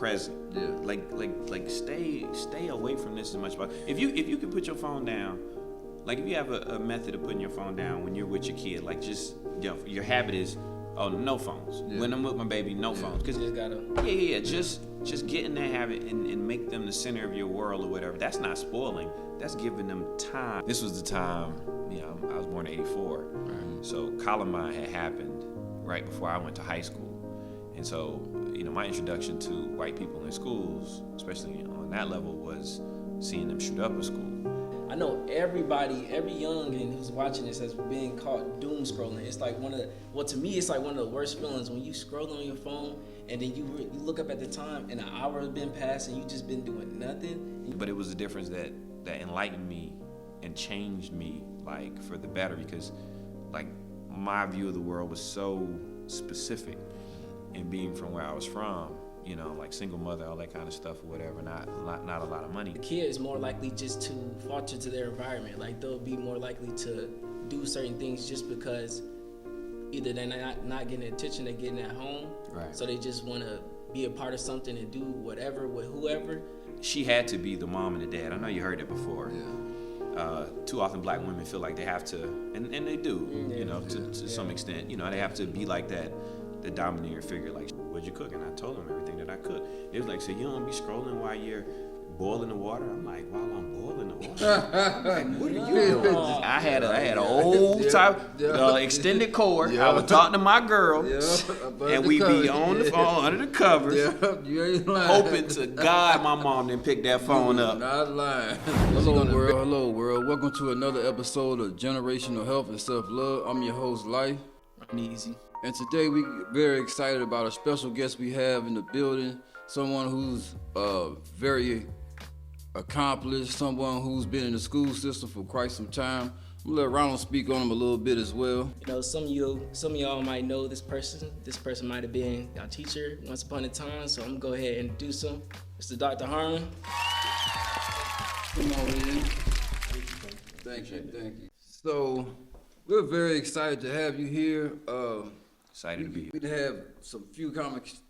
present. Yeah. Like stay away from this as much as possible. If you can put your phone down, like if you have a method of putting your phone down when you're with your kid, like just your habit is, oh, no phones. Yeah. When I'm with my baby, no phones. Cause Just gotta. just get in that habit and make them the center of your world or whatever. That's not spoiling. That's giving them time. This was the time, I was born in '84. Right. So Columbine had happened right before I went to high school. And so, my introduction to white people in schools, especially on that level, was seeing them shoot up a school. I know every youngin who's watching this has been caught doom scrolling. It's like to me, it's like one of the worst feelings when you scroll on your phone and then you look up at the time and an hour has been passed and you just been doing nothing. But it was a difference that enlightened me and changed me, like, for the better, because, like, my view of the world was so specific, and being from where I was from, like single mother, all that kind of stuff or whatever, not a lot of money. The kid is more likely just to falter to their environment. Like, they'll be more likely to do certain things just because either they're not getting the attention they're getting at home, Right. So they just want to be a part of something and do whatever with whoever. She had to be the mom and the dad. I know you heard it before. Yeah. Too often black women feel like they have to, and they do, to some extent. They have to be like that, the domineering figure. Like, what'd you cook? And I told them everything that I cooked. It was like, so you don't be scrolling while you're boiling the water? I'm like, while I'm boiling the water? I'm like, what are you doing? I had an old type extended cord. Yeah. I would talk to my girl, Yeah. and we'd be on the phone under the covers, You ain't lying. hoping to God my mom didn't pick that phone up. Not lying. Hello world. Welcome to another episode of Generational Health and Self-Love. I'm your host, Life. I'm easy. And today we very excited about a special guest we have in the building. Someone who's very accomplished, someone who's been in the school system for quite some time. I'm gonna let Ronald speak on him a little bit as well. Some of y'all might know this person. This person might have been our teacher once upon a time. So I'm gonna go ahead and introduce him. Mr. Dr. Harmon. Come on in. Thank you. So we're very excited to have you here. Excited to be here. We have some few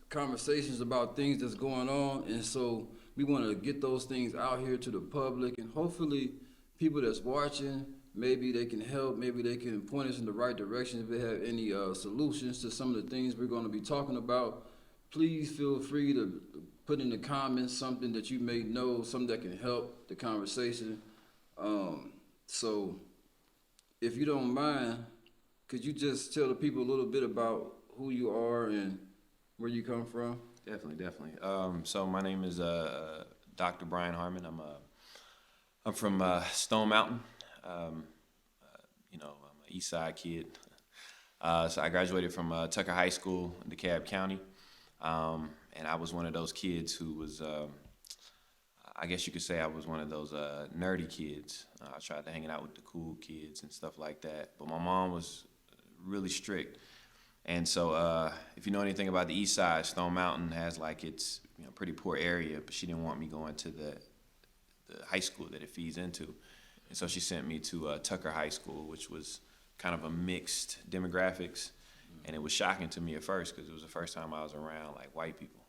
conversations about things that's going on, and so we want to get those things out here to the public, and hopefully people that's watching, maybe they can help, maybe they can point us in the right direction. If they have any solutions to some of the things we're going to be talking about, please feel free to put in the comments something that you may know, something that can help the conversation. So if you don't mind, could you just tell the people a little bit about who you are and where you come from? Definitely. So my name is Dr. Brian Harmon. I'm from Stone Mountain. I'm an East Side kid. So I graduated from Tucker High School in DeKalb County, and I was one of those kids who was, I guess you could say, I was one of those nerdy kids. I tried to hang out with the cool kids and stuff like that, but my mom was really strict. And so if you know anything about the East Side, Stone Mountain has it's pretty poor area, but she didn't want me going to the high school that it feeds into. And so she sent me to Tucker High School, which was kind of a mixed demographics. And it was shocking to me at first because it was the first time I was around white people,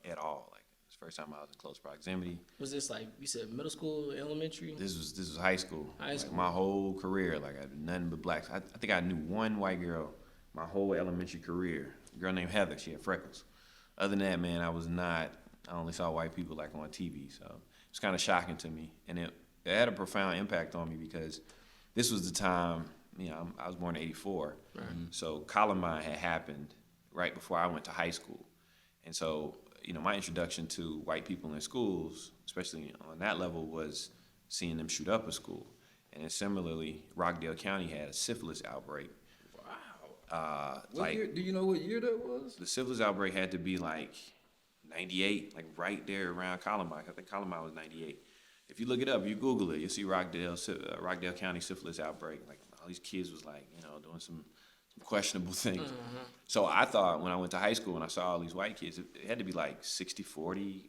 at all. It was the first time I was in close proximity. Was this you said middle school, elementary? This was high school. High school. My whole career, I had nothing but blacks. I think I knew one white girl my whole elementary career, a girl named Heather. She had freckles. Other than that, man, I only saw white people on TV. So it was kind of shocking to me. And it had a profound impact on me because this was the time, I was born in '84. Right. So Columbine had happened right before I went to high school. And so, my introduction to white people in schools, especially on that level, was seeing them shoot up a school. And then similarly, Rockdale County had a syphilis outbreak. What year, do you know what year that was? The syphilis outbreak had to be 98, right there around Columbine. I think Columbine was 98. If you look it up, you Google it, you'll see Rockdale County syphilis outbreak. All these kids was doing some questionable things. Mm-hmm. So I thought when I went to high school and I saw all these white kids, it had to be 60-40,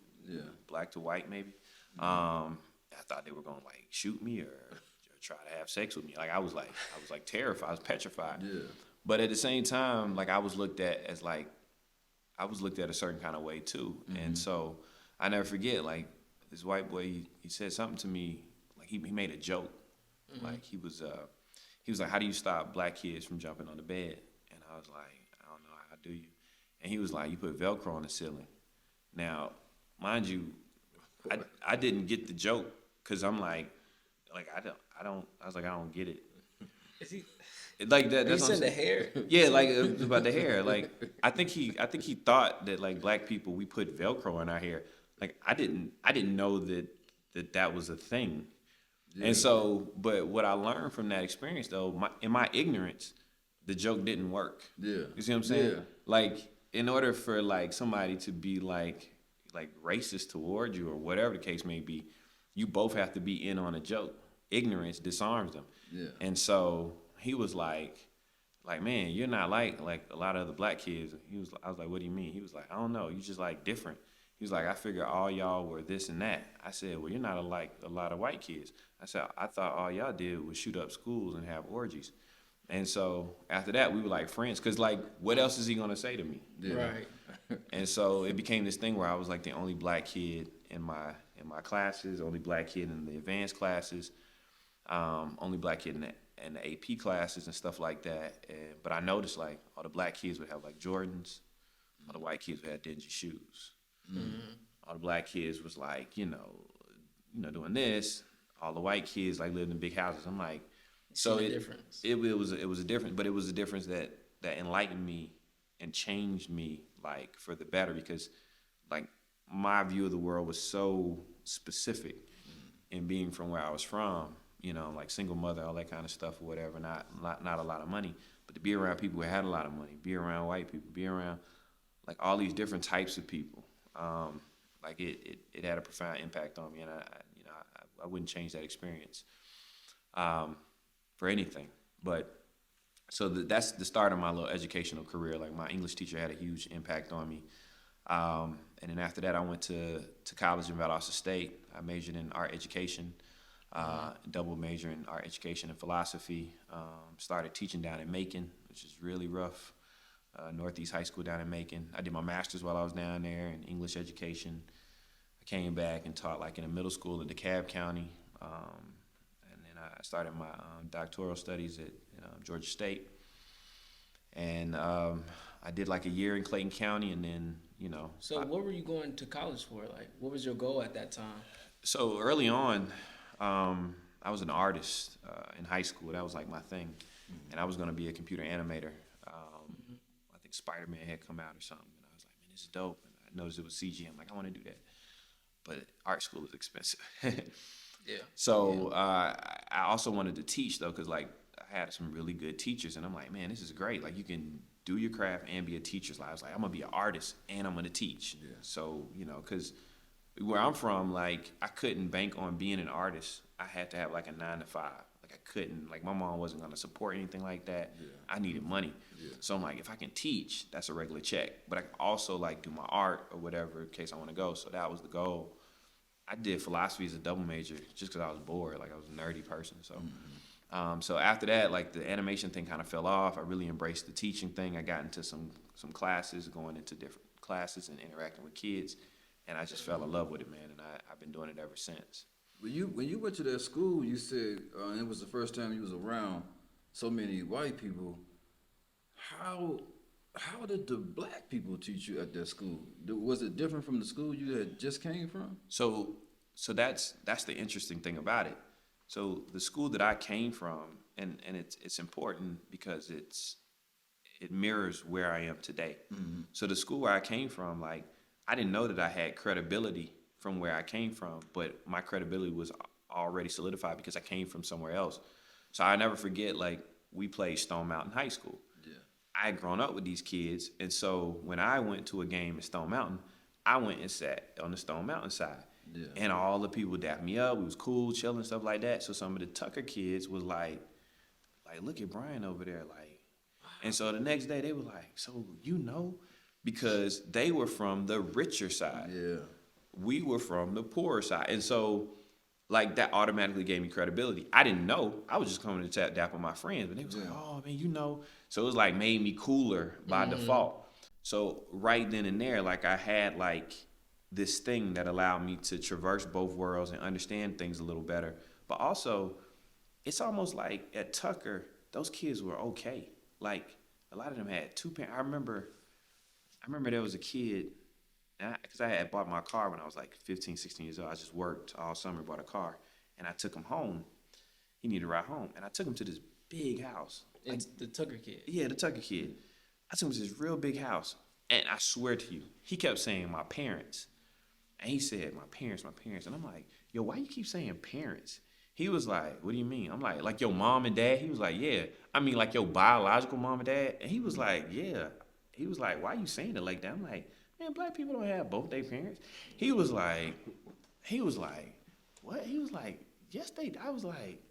black to white maybe. I thought they were gonna shoot me or try to have sex with me. I was terrified. I was petrified. Yeah. But at the same time, I was looked at as I was looked at a certain kind of way too. And so I never forget, like, this white boy, he said something to me, like he made a joke. Like he was like, how do you stop black kids from jumping on the bed? And I was like, I don't know, how do you? And he was like, you put Velcro on the ceiling. Now, mind you, I didn't get the joke because I'm like I was like, I don't get it. Is he? Like that. You That's what I'm said the saying. hair. Yeah, like it was about the hair. Like I think he thought that like black people we put Velcro in our hair. Like I didn't know that was a thing. Yeah. And so, but what I learned from that experience though, in my ignorance, the joke didn't work. Yeah. You see what I'm saying? Yeah. Like in order for like somebody to be like racist toward you or whatever the case may be, you both have to be in on a joke. Ignorance disarms them. Yeah. And so he was like, man, you're not like a lot of the black kids. I was like, what do you mean? He was like, I don't know. You just like different. He was like, I figured all y'all were this and that. I said, well, you're not like a lot of white kids. I said, I thought all y'all did was shoot up schools and have orgies. And so after that, we were like friends. Cause like, what else is he gonna say to me? Yeah. Right. And so it became this thing where I was like the only black kid in my classes, only black kid in the advanced classes, only black kid in the AP classes and stuff like that. But I noticed like all the black kids would have like Jordans, all the white kids would have dingy shoes. All the black kids was like, you know, doing this. All the white kids like lived in big houses. I'm like, so The difference. it was a difference, but it was a difference that enlightened me and changed me like for the better because like my view of the world was so specific in being from where I was from, you know, like single mother, all that kind of stuff or whatever, not a lot of money, but to be around people who had a lot of money, be around white people, be around like all these different types of people, like it had a profound impact on me, and I wouldn't change that experience for anything. But so that's the start of my little educational career. Like my English teacher had a huge impact on me. And then after that, I went to college in Valdosta State. I majored in art education, double major in art education and philosophy. Started teaching down in Macon, which is really rough. Northeast High School down in Macon. I did my master's while I was down there in English education. I came back and taught like in a middle school in DeKalb County. And then I started my doctoral studies at Georgia State. And I did like a year in Clayton County, and then, you know. So what were you going to college for? Like, what was your goal at that time? So early on, I was an artist in high school. That was like my thing. And I was going to be a computer animator. I think Spider-Man had come out or something. And I was like, man, this is dope. And I noticed it was CG. I'm like, I want to do that. But art school is expensive. Yeah. So I also wanted to teach, though, because like I had some really good teachers. And I'm like, man, this is great. Like you can do your craft and be a teacher. So I was like, I'm going to be an artist and I'm going to teach. Yeah. So, you know, because where I'm from, like I couldn't bank on being an artist. I had to have like a 9 to 5. Like I couldn't, like my mom wasn't going to support anything like that. Yeah. I needed money. Yeah. So I'm like, if I can teach, that's a regular check. But I can also like do my art or whatever in case I want to go. So that was the goal. I did philosophy as a double major just because I was bored. Like I was a nerdy person. So so after that, like the animation thing kind of fell off. I really embraced the teaching thing. I got into some classes, going into different classes and interacting with kids. And I just fell in love with it, man. And I've been doing it ever since. When you went to that school, you said it was the first time you was around so many white people. How did the black people teach you at that school? Was it different from the school you had just came from? So that's the interesting thing about it. So the school that I came from, and it's important because it mirrors where I am today. Mm-hmm. So the school where I came from, like I didn't know that I had credibility from where I came from, but my credibility was already solidified because I came from somewhere else. So I never forget, like we played Stone Mountain High School. I had grown up with these kids, and so when I went to a game at Stone Mountain, I went and sat on the Stone Mountain side. Yeah. And all the people dapped me up. We was cool, chilling, stuff like that. So some of the Tucker kids was like, look at Brian over there, like. And so the next day they were like, so you know, because they were from the richer side. Yeah. We were from the poorer side, and so like that automatically gave me credibility. I didn't know. I was just coming to dap on my friends, but they was like, oh man, you know. So it was like made me cooler by default. So right then and there, like I had like this thing that allowed me to traverse both worlds and understand things a little better. But also, it's almost like at Tucker, those kids were okay. Like a lot of them had two parents. I remember there was a kid, because I had bought my car when I was like 15, 16 years old. I just worked all summer, bought a car, and I took him home. He needed a ride home, and I took him to this big house. Like, It's the Tucker kid. yeah, the Tucker kid. I took him to this real big house, and I swear to you, he kept saying my parents, and he said my parents, and I'm like, yo, why you keep saying parents? He was like, what do you mean? I'm like your mom and dad? He was like, yeah. I mean, like your biological mom and dad? And he was like, yeah. He was like, why you saying it like that? I'm like, man, black people don't have both their parents. He was like, what? He was like, yes, they. I was like,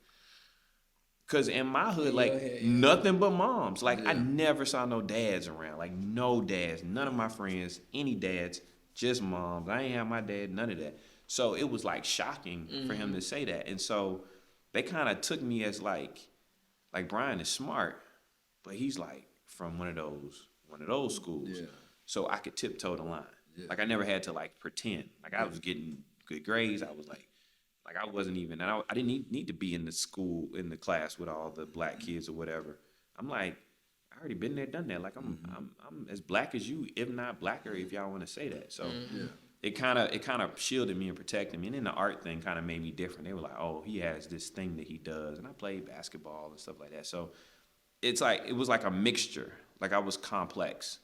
cause in my hood, like nothing but moms. Like I never saw no dads around. Like no dads. None of my friends, any dads, just moms. I ain't have my dad, none of that. So it was like shocking for him to say that. And so they kind of took me as like Brian is smart, but he's like from one of those schools. Yeah. So I could tiptoe the line. Yeah. Like I never had to like pretend. Like I was getting good grades. I was like I wasn't even, and I didn't need to be in the class with all the black kids or whatever. I'm like, I already been there, done that. Like I'm as black as you, if not blacker, if y'all want to say that. So it kind of shielded me and protected me. And then the art thing kind of made me different. They were like, oh, he has this thing that he does, and I played basketball and stuff like that. So it was like a mixture. Like I was complex,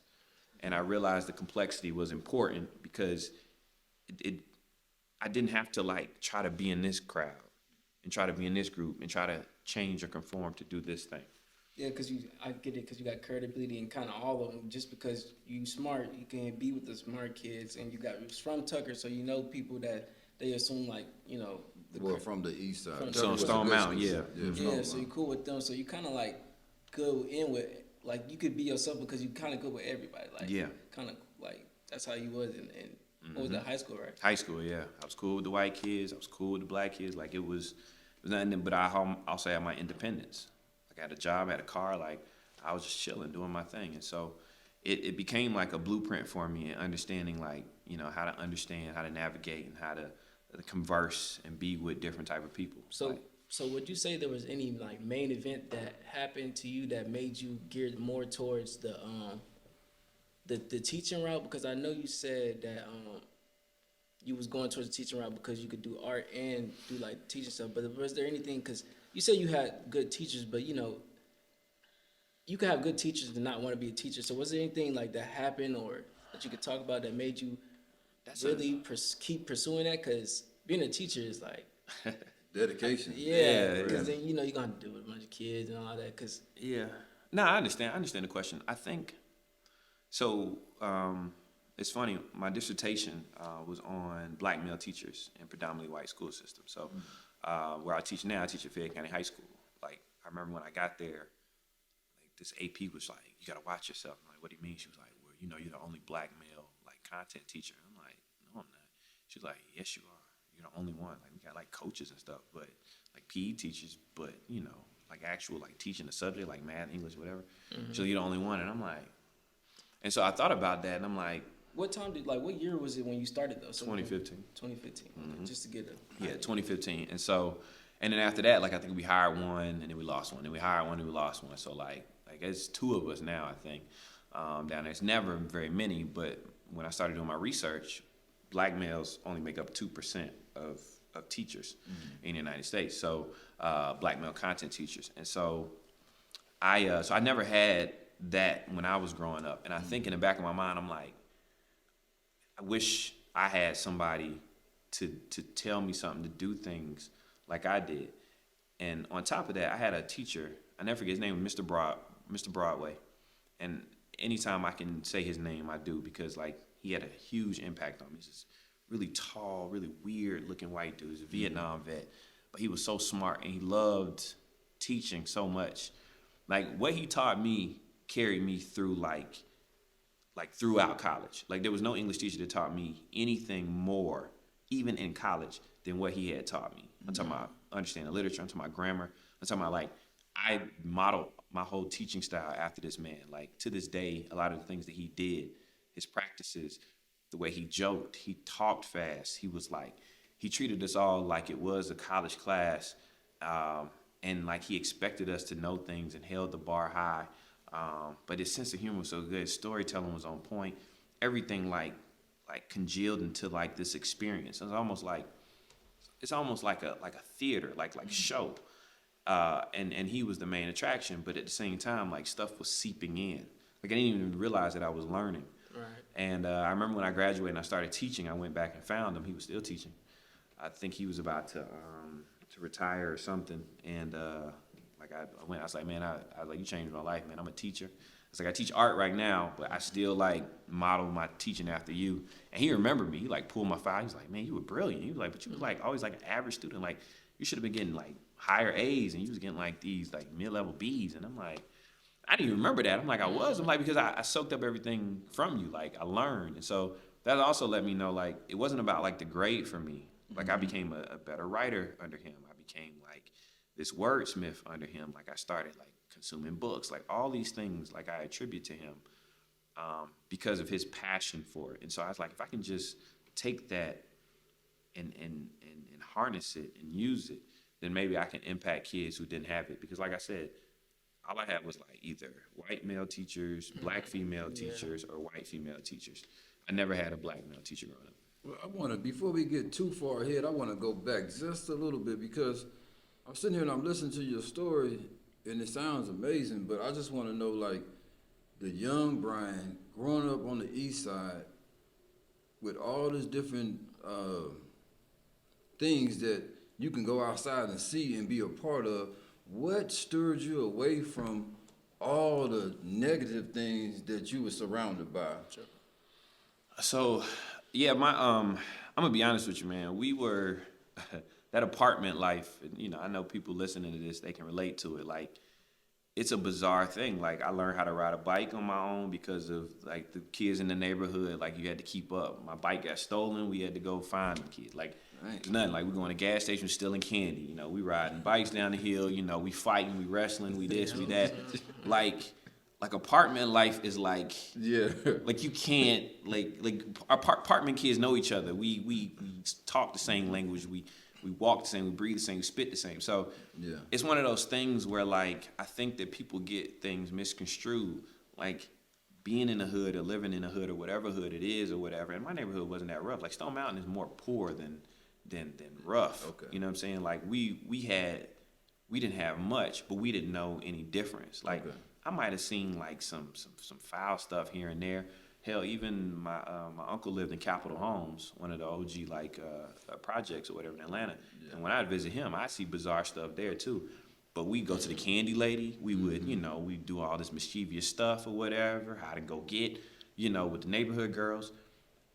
and I realized the complexity was important because I didn't have to like try to be in this crowd and try to be in this group and try to change or conform to do this thing. Yeah, I get it, because you got credibility and kind of all of them. Just because you smart, you can be with the smart kids, and you got from Tucker, so you know people that they assume like, you know. From the east side. From So Stone Mountain, yeah. Yeah, so you cool with them, so you kind of like good in with, like you could be yourself because you kind of good with everybody. Like kind of like that's how you was in what was that, high school, right? High school, yeah. I was cool with the white kids. I was cool with the black kids. Like it was nothing, but I also had my independence. Like I had a job, I had a car. Like I was just chilling, doing my thing. And so it became like a blueprint for me in understanding, like, you know, how to understand, how to navigate, and how to converse and be with different type of people. So would you say there was any like main event that happened to you that made you geared more towards the teaching route? Because I know you said that you was going towards the teaching route because you could do art and do like teaching stuff. But was there anything, because you said you had good teachers, but you know, you could have good teachers and not want to be a teacher. So was there anything like that happened or that you could talk about that made you keep pursuing that? Because being a teacher is like dedication. Yeah, because then you know you're gonna deal with a bunch of kids and all that. Cause no, I understand the question. I think so. It's funny. My dissertation was on black male teachers in predominantly white school system. So where I teach now, I teach at Fayette County High School. Like I remember when I got there, like this AP was like, "You gotta watch yourself." I'm like, "What do you mean?" She was like, "Well, you know, you're the only black male like content teacher." I'm like, "No, I'm not." She's like, "Yes, you are. You're the only one. Like we got like coaches and stuff, but like PE teachers, but you know, like actual like teaching the subject, like math, English, whatever." So you're the only one, and I'm like, and so I thought about that, and I'm like, what year was it when you started though? So 2015. 2015, just to get a 2015, and so, and then after that, like I think we hired one, and then we lost one, and we hired one, and we lost one. So like it's two of us now, I think, down there. It's never very many, but when I started doing my research, black males only make up 2% of teachers in the United States. So black male content teachers, and so I never had that when I was growing up, and I think in the back of my mind, I'm like, I wish I had somebody to tell me something, to do things like I did. And on top of that, I had a teacher, I never forget his name, Mr. Broadway. And anytime I can say his name, I do, because like he had a huge impact on me. He's this really tall, really weird looking white dude. He's a Vietnam vet, but he was so smart and he loved teaching so much. Like what he taught me carried me through like throughout college. Like there was no English teacher that taught me anything more, even in college, than what he had taught me. I'm talking about understanding literature, I'm talking about grammar, I'm talking about like, I modeled my whole teaching style after this man. Like to this day, a lot of the things that he did, his practices, the way he joked, he talked fast. He treated us all like it was a college class, and like he expected us to know things and held the bar high. But his sense of humor was so good. His storytelling was on point. Everything like congealed into like this experience. It's almost like a theater, like show. And he was the main attraction, but at the same time, like stuff was seeping in. Like I didn't even realize that I was learning. Right. And I remember when I graduated and I started teaching, I went back and found him. He was still teaching. I think he was about to retire or something. And I was like, man, I was like, you changed my life, man. I'm a teacher. I was like, I teach art right now, but I still like model my teaching after you. And he remembered me. He like pulled my file. He was like, man, you were brilliant. He was like, but you was like always like an average student. Like you should have been getting like higher A's, and you was getting like these like mid-level B's. And I'm like, I didn't even remember that. I'm like, I was. I'm like, because I soaked up everything from you. Like I learned. And so that also let me know like it wasn't about like the grade for me. Like I became a better writer under him. I became like this wordsmith under him. Like I started like consuming books, like all these things like I attribute to him because of his passion for it. And so I was like, if I can just take that and harness it and use it, then maybe I can impact kids who didn't have it. Because like I said, all I had was like either white male teachers, black female teachers, or white female teachers. I never had a black male teacher growing up. Well, before we get too far ahead, I want to go back just a little bit because I'm sitting here and I'm listening to your story and it sounds amazing, but I just want to know, like, the young Brian growing up on the east side with all these different things that you can go outside and see and be a part of, what stirred you away from all the negative things that you were surrounded by? So, yeah, I'm gonna be honest with you, man. We were that apartment life. You know, I know people listening to this, they can relate to it. Like, it's a bizarre thing. Like, I learned how to ride a bike on my own because of like the kids in the neighborhood. Like, you had to keep up. My bike got stolen. We had to go find the kid. Like, it's nothing. Like, we going to gas station stealing candy. You know, we riding bikes down the hill. You know, we fighting, we wrestling, we this, we that. Like apartment life is like, Yeah. like you can't like apartment kids know each other. We talk the same language. We walk the same. We breathe the same. We spit the same. So Yeah. it's one of those things where like I think that people get things misconstrued. Like being in the hood or living in the hood or whatever hood it is or whatever. And my neighborhood wasn't that rough. Like Stone Mountain is more poor than rough. Okay. You know what I'm saying? Like we didn't have much, but we didn't know any difference. Like. Okay. I might have seen like some foul stuff here and there. Hell, even my uncle lived in Capitol Homes, one of the OG like projects or whatever in Atlanta. Yeah. And when I'd visit him, I'd see bizarre stuff there too. But we'd go to the candy lady. We would, we'd do all this mischievous stuff or whatever, how to go get, with the neighborhood girls.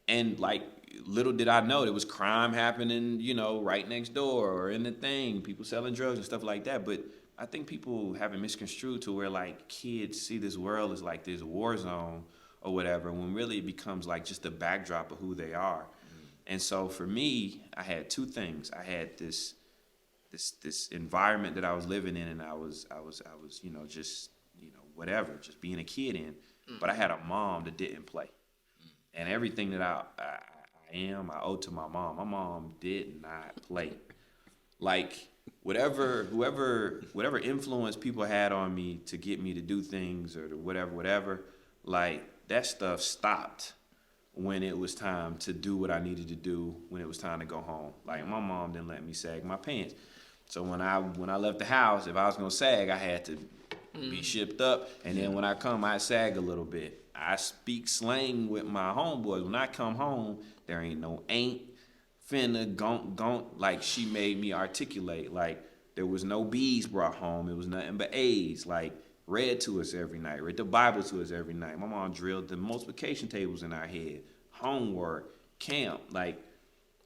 And like little did I know there was crime happening, right next door or in the thing, people selling drugs and stuff like that. But I think people have it misconstrued to where like kids see this world as like this war zone or whatever, when really it becomes like just a backdrop of who they are. Mm. And so for me, I had two things. I had this environment that I was living in, and I was just whatever, just being a kid in. Mm. But I had a mom that didn't play, and everything that I am, I owe to my mom. My mom did not play, like. Whatever influence people had on me to get me to do things or to whatever, like that stuff stopped when it was time to do what I needed to do, when it was time to go home. Like my mom didn't let me sag my pants. So when I left the house, if I was gonna sag, I had to be shipped up. And then when I come, I sag a little bit. I speak slang with my homeboys. When I come home, there ain't no ain't. Finna, gonk, like she made me articulate. Like there was no B's brought home. It was nothing but A's. Like read to us every night, read the Bible to us every night. My mom drilled the multiplication tables in our head, homework, camp. Like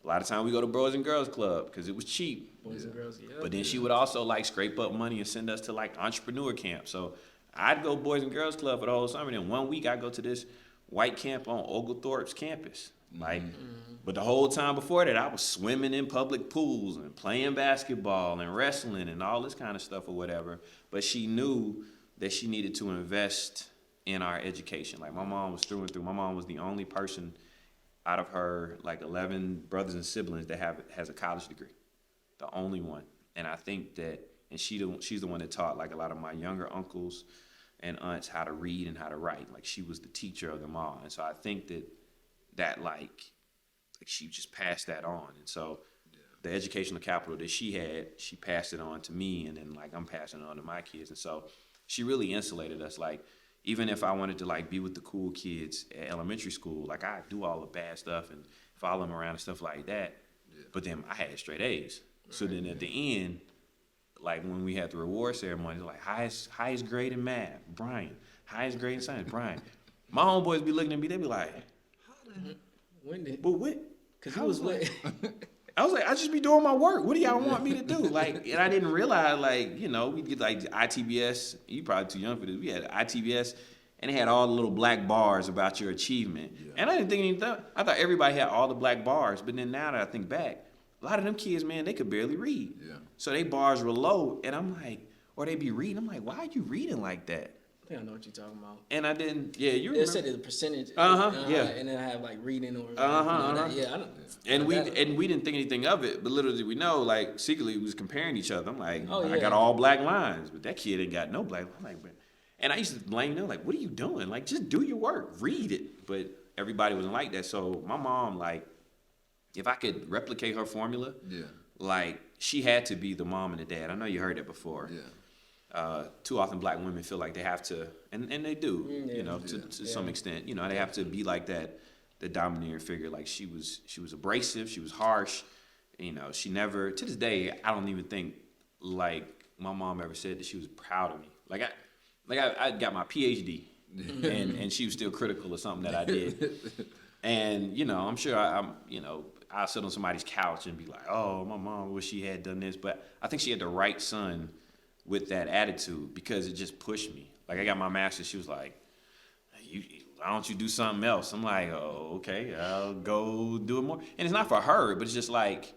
a lot of times we go to Boys and Girls Club because it was cheap. Boys and girls, yeah. But then she would also like scrape up money and send us to like entrepreneur camp. So I'd go Boys and Girls Club for the whole summer. Then 1 week I'd go to this white camp on Oglethorpe's campus. Like, but the whole time before that, I was swimming in public pools and playing basketball and wrestling and all this kind of stuff or whatever. But she knew that she needed to invest in our education. Like my mom was through and through. My mom was the only person out of her like 11 brothers and siblings that has a college degree, the only one. And I think that, and she's the one that taught like a lot of my younger uncles and aunts how to read and how to write. Like she was the teacher of them all. And so I think that like she just passed that on. And so the educational capital that she had, she passed it on to me, and then like I'm passing it on to my kids. And so she really insulated us. Like even if I wanted to like be with the cool kids at elementary school, like I do all the bad stuff and follow them around and stuff like that. But then I had straight A's. So then at the end, like when we had the reward ceremony, like highest grade in math, Brian. Highest grade in science, Brian. My homeboys be looking at me, they be like, When did? but what? Because he was with. I was like, I just be doing my work. What do y'all want me to do? Like, and I didn't realize, like, we get like ITBS. You probably too young for this. We had ITBS, and it had all the little black bars about your achievement. Yeah. And I didn't think anything. I thought everybody had all the black bars. But then now that I think back, a lot of them kids, man, they could barely read. Yeah. So they bars were low, and I'm like, or they be reading. I'm like, why are you reading like that? I think I know what you're talking about. And I didn't. Yeah, you remember? It said the percentage. Yeah. And then I have like reading or. Yeah, I don't. And we didn't think anything of it, but little did we know, like secretly we was comparing each other. I'm like, I got all black lines, but that kid ain't got no black. I'm like, and I used to blame them, like, what are you doing? Like, just do your work, read it. But everybody wasn't like that. So my mom, like, if I could replicate her formula, like she had to be the mom and the dad. I know you heard that before. Yeah. Too often black women feel like they have to, and they do, to some extent. They have to be like that, the domineering figure. Like she was abrasive, she was harsh. She never, to this day, I don't even think like my mom ever said that she was proud of me. I got my PhD, and she was still critical of something that I did. And I'm sure I'll sit on somebody's couch and be like, oh, my mom wish she had done this, but I think she had the right son with that attitude because it just pushed me. Like I got my master's, she was like, why don't you do something else? I'm like, oh, okay, I'll go do it more. And it's not for her, but it's just like,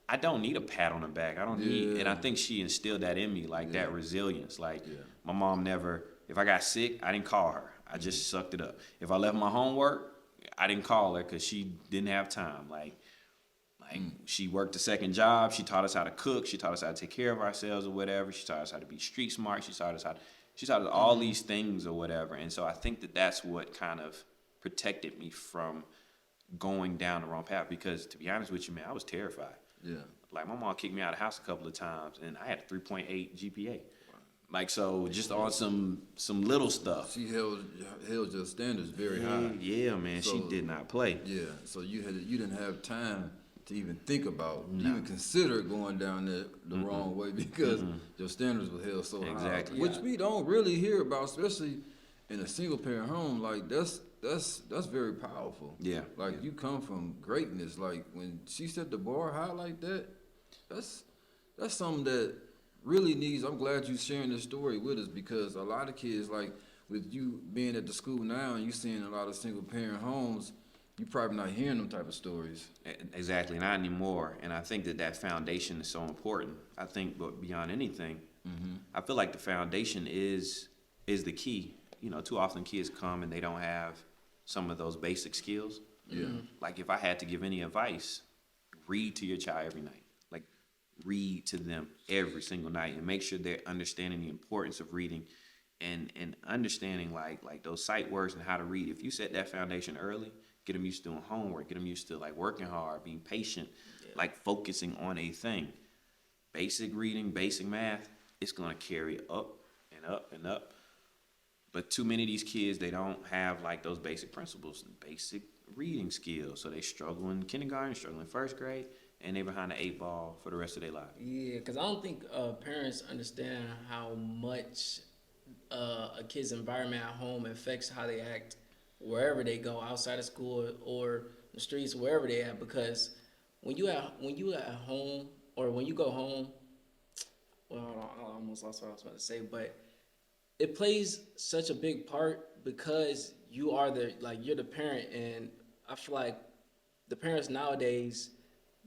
I don't need a pat on the back. I don't need, and I think she instilled that in me, like that resilience. Like my mom never, if I got sick, I didn't call her. I just sucked it up. If I left my homework, I didn't call her because she didn't have time. Like she worked a second job. She taught us how to cook. She taught us how to take care of ourselves or whatever. She taught us how to be street smart. She taught us all these things or whatever. And so I think that that's what kind of protected me from going down the wrong path. Because to be honest with you, man, I was terrified. Yeah. Like my mom kicked me out of the house a couple of times, and I had a 3.8 GPA. Wow. Like so, just on some little stuff. She held your standards very high. Yeah, man. So, she did not play. Yeah. So you didn't have time to even think about, even consider going down the wrong way because your standards were held so high. Which we don't really hear about, especially in a single parent home. Like that's very powerful. Yeah. Like you come from greatness. Like when she set the bar high like that, that's something that really needs. I'm glad you sharing this story with us because a lot of kids, like with you being at the school now and you seeing a lot of single parent homes, you probably not hearing them type of stories. Exactly, not anymore. And I think that foundation is so important. I think, but beyond anything, I feel like the foundation is the key. Too often kids come and they don't have some of those basic skills. Yeah. Like if I had to give any advice, read to your child every night. Like read to them every single night and make sure they're understanding the importance of reading and understanding like those sight words and how to read. If you set that foundation early, get them used to doing homework, get them used to like working hard, being patient, like focusing on a thing. Basic reading, basic math, it's gonna carry up and up and up. But too many of these kids, they don't have like those basic principles, basic reading skills. So they struggle in kindergarten, struggle in first grade, and they're behind the 8 ball for the rest of their life. Yeah, because I don't think parents understand how much a kid's environment at home affects how they act wherever they go, outside of school or the streets, wherever they at. Because when you at home or when you go home, well, I almost lost what I was about to say, but it plays such a big part because you're the parent, and I feel like the parents nowadays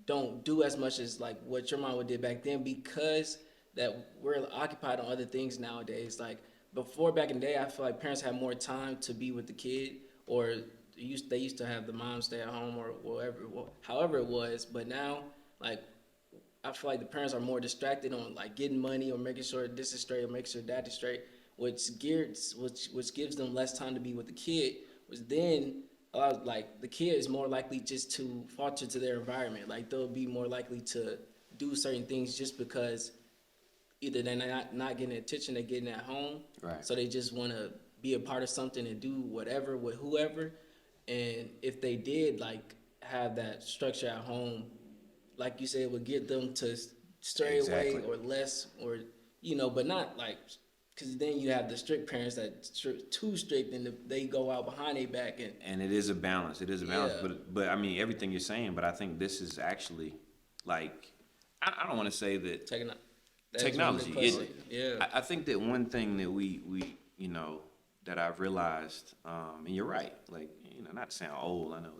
don't do as much as like what your mom did back then because that we're occupied on other things nowadays. Like before back in the day, I feel like parents had more time to be with the kid, or they used to have the mom stay at home or whatever, however it was. But now, like, I feel like the parents are more distracted on like getting money or making sure this is straight or making sure that is straight, which gives them less time to be with the kid, which then allows like the kid is more likely just to falter to their environment. Like they'll be more likely to do certain things just because either they're not getting attention they're getting at home, Right. so they just want to be a part of something and do whatever with whoever. And if they did like have that structure at home, like you said, it would get them to stray away Exactly. or less, or but not like, because then you have the strict parents that too strict and they go out behind their back And it is a balance. It is a balance. Yeah. But I mean, everything you're saying, but I think this is actually like, I don't want to say that taking technology. Yeah. I think that one thing that we that I've realized, and you're right, like, not to sound old, I know,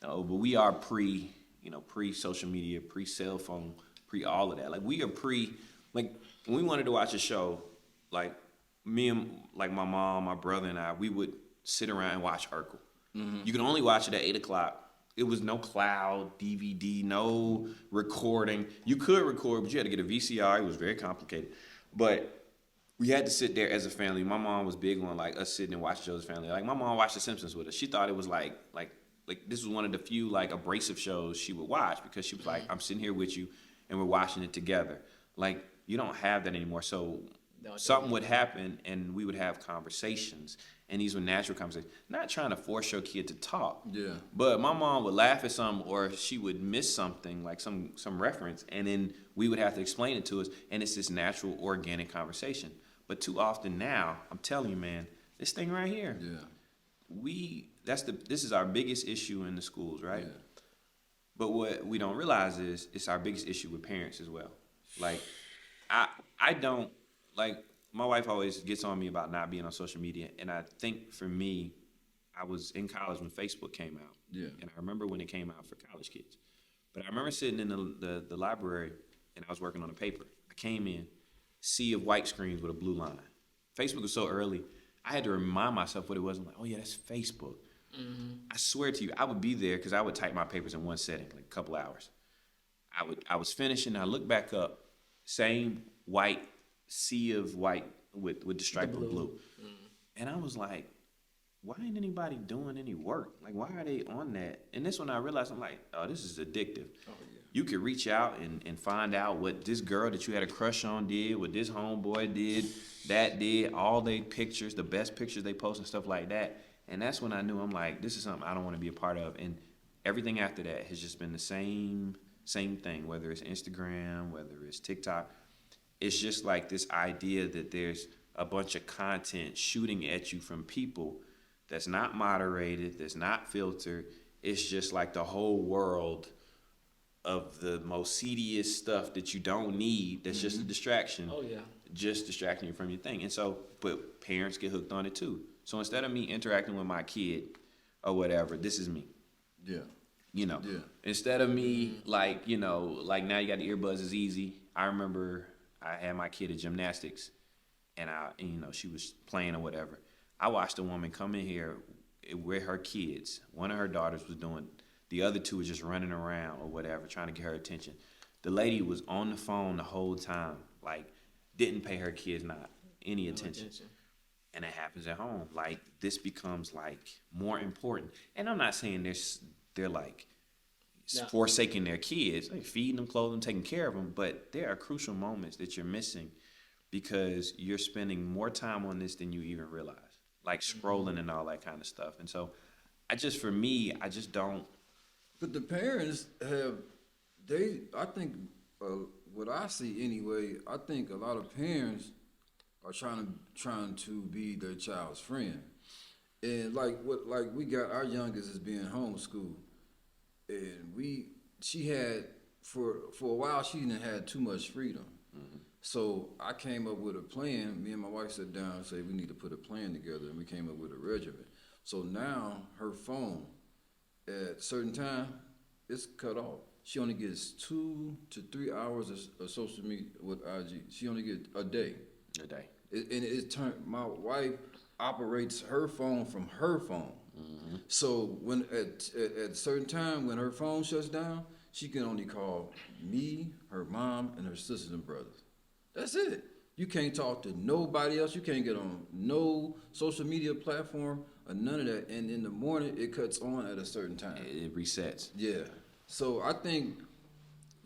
no, but we are pre social media, pre cell phone, pre all of that. Like we are like when we wanted to watch a show, like me and like my mom, my brother and I, we would sit around and watch Urkel. You could only watch it at 8:00. It was no cloud, DVD, no recording. You could record, but you had to get a VCR. It was very complicated. But we had to sit there as a family. My mom was big on like us sitting and watching shows as a family. Like my mom watched The Simpsons with us. She thought it was like this was one of the few like abrasive shows she would watch, because she was like, I'm sitting here with you and we're watching it together. Like you don't have that anymore. So No, something would happen and we would have conversations, and these were natural conversations. Not trying to force your kid to talk. Yeah. But my mom would laugh at something, or she would miss something, like some reference, and then we would have to explain it to us, and it's this natural, organic conversation. But too often now, I'm telling you, man, this thing right here, Yeah. this is our biggest issue in the schools, right? Yeah. But what we don't realize is it's our biggest issue with parents as well. Like, I don't, like, my wife always gets on me about not being on social media, and I think for me, I was in college when Facebook came out. Yeah. And I remember when it came out for college kids. But I remember sitting in the library, and I was working on a paper. I came in, sea of white screens with a blue line. Facebook was so early, I had to remind myself what it was. I'm like, oh yeah, that's Facebook. I swear to you, I would be there because I would type my papers in one setting, like a couple hours. I was finishing, I looked back up, same white sea of white with the stripe of blue. And I was like, why ain't anybody doing any work? Like, why are they on that? And this one I realized, I'm like, oh, this is addictive. Oh, yeah. You could reach out and find out what this girl that you had a crush on did, what this homeboy did, that did, all they pictures, the best pictures they post and stuff like that. And that's when I knew, I'm like, this is something I don't want to be a part of. And everything after that has just been the same thing, whether it's Instagram, whether it's TikTok. It's just like this idea that there's a bunch of content shooting at you from people that's not moderated, that's not filtered. It's just like the whole world of the most seediest stuff that you don't need, that's just a distraction. Oh yeah. Just distracting you from your thing. And so, but parents get hooked on it too. So instead of me interacting with my kid or whatever, this is me. Yeah. Yeah. Instead of me, like now you got the earbuds is easy. I remember I had my kid at gymnastics, and she was playing or whatever. I watched a woman come in here with her kids. One of her daughters was doing, the other two was just running around or whatever, trying to get her attention. The lady was on the phone the whole time, like didn't pay her kids not any attention. And it happens at home. Like this becomes like more important. And I'm not saying they're like forsaking their kids, like feeding them, clothing them, taking care of them, but there are crucial moments that you're missing because you're spending more time on this than you even realize, like scrolling and all that kind of stuff. And so I just don't. But the parents I think, what I see anyway, I think a lot of parents are trying to be their child's friend. And like we got our youngest is being homeschooled. And she had, for a while, she didn't have too much freedom. So I came up with a plan. Me and my wife sat down and said, we need to put a plan together, and we came up with a regimen. So now her phone, at a certain time, it's cut off. She only gets 2 to 3 hours of social media with IG. She only gets a day. And it turned. My wife operates her phone from her phone. So when at a certain time when her phone shuts down, she can only call me, her mom, and her sisters and brothers. That's it. You can't talk to nobody else. You can't get on no social media platform or none of that. And in the morning, it cuts on at a certain time. It resets. Yeah. So I think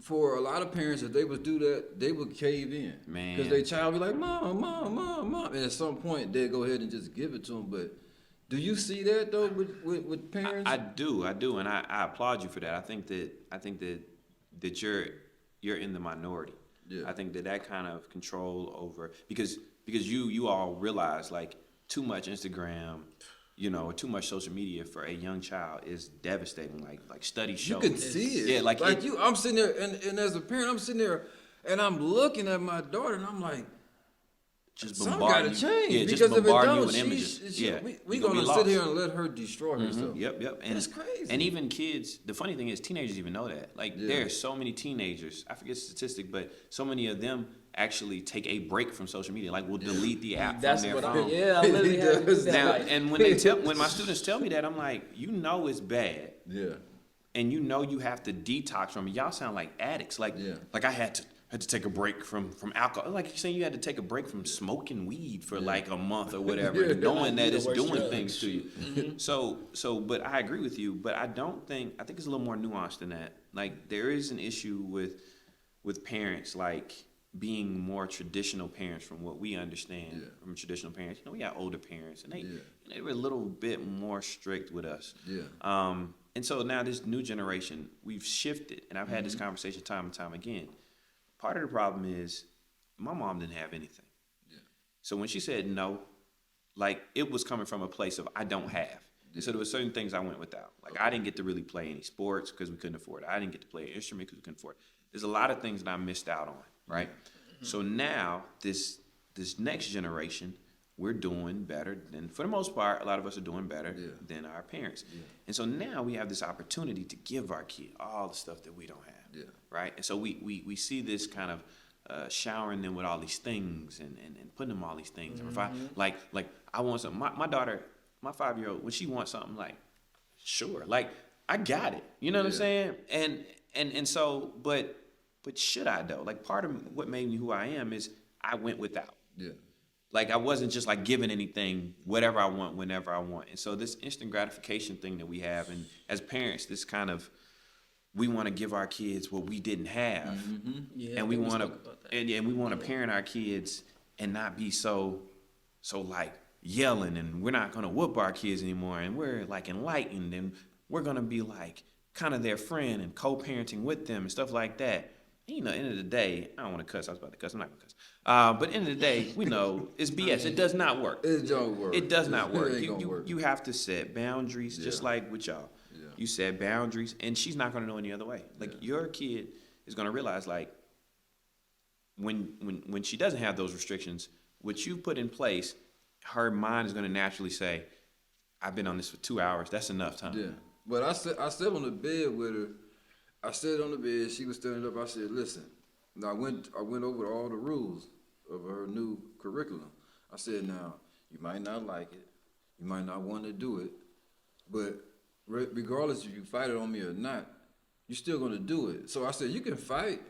for a lot of parents, if they would do that, they would cave in. Man. Because their child be like, Mom, Mom, Mom, Mom. And at some point, they'll go ahead and just give it to them. But do you see that, though, with parents? I do, and I applaud you for that. I think that you're in the minority. Yeah. I think that kind of control over because you all realize like too much Instagram, or too much social media for a young child is devastating. Like studies show. You can see it. Yeah, like I'm sitting there, and as a parent, I'm sitting there, and I'm looking at my daughter, and I'm like, just something bombarding gotta you. change. Yeah, because just if it bombarding you don't, with images. Yeah, we you're gonna be sit lost. here and let her destroy herself. Yep. And That's crazy. And even kids, the funny thing is teenagers even know that. Like Yeah. there are so many teenagers, I forget the statistic, but so many of them actually take a break from social media. Like will delete the app That's from their what phone. I literally had to do that. Now, like, and when my students tell me that, I'm like, it's bad. Yeah. And you have to detox from it. Y'all sound like addicts. Like Yeah. like I had to take a break from alcohol. Like you're saying you had to take a break from smoking weed for like a month or whatever, Yeah. knowing that The it's worst doing drug. things to you. So but I agree with you, but I think it's a little more nuanced than that. Like there is an issue with parents like being more traditional parents from what we understand from traditional parents. We got older parents and they were a little bit more strict with us. Yeah. And so now this new generation, we've shifted, and I've had this conversation time and time again. Part of the problem is my mom didn't have anything. Yeah. So when she said no, like it was coming from a place of I don't have. So there were certain things I went without. Like I didn't get to really play any sports because we couldn't afford it. I didn't get to play an instrument because we couldn't afford it. There's a lot of things that I missed out on, right? So now this next generation, we're doing better than, for the most part, a lot of us are doing better than our parents. Yeah. And so now we have this opportunity to give our kid all the stuff that we don't have. Yeah. Right? And so we see this kind of showering them with all these things and putting them all these things. Like I want something. My daughter, my 5-year-old, when she wants something, like, sure. Like, I got it. You know what I'm saying? And so, but should I though? Like part of what made me who I am is I went without. Yeah. Like I wasn't just like giving anything, whatever I want, whenever I want. And so this instant gratification thing that we have, and as parents, this kind of, we want to give our kids what we didn't have, Yeah, and we want spoke about that. to, and we want to parent our kids and not be so like yelling, and we're not gonna whoop our kids anymore, and we're like enlightened, and we're gonna be like kind of their friend and co-parenting with them and stuff like that. And, end of the day, I don't want to cuss. I was about to cuss. I'm not gonna cuss. But end of the day, we know it's BS. It does not work. It don't work. It does not work. It ain't gonna work. You have to set boundaries, just like with y'all. Yeah. You set boundaries, and she's not gonna know any other way. Like your kid is gonna realize, like, when she doesn't have those restrictions, what you put in place, her mind is gonna naturally say, "I've been on this for 2 hours. That's enough time." Yeah. But I sat on the bed with her. I sat on the bed. She was standing up. I said, "Listen." Now I went over all the rules of her new curriculum. I said, "Now you might not like it, you might not want to do it, but regardless if you fight it on me or not, you're still gonna do it." So I said, "You can fight.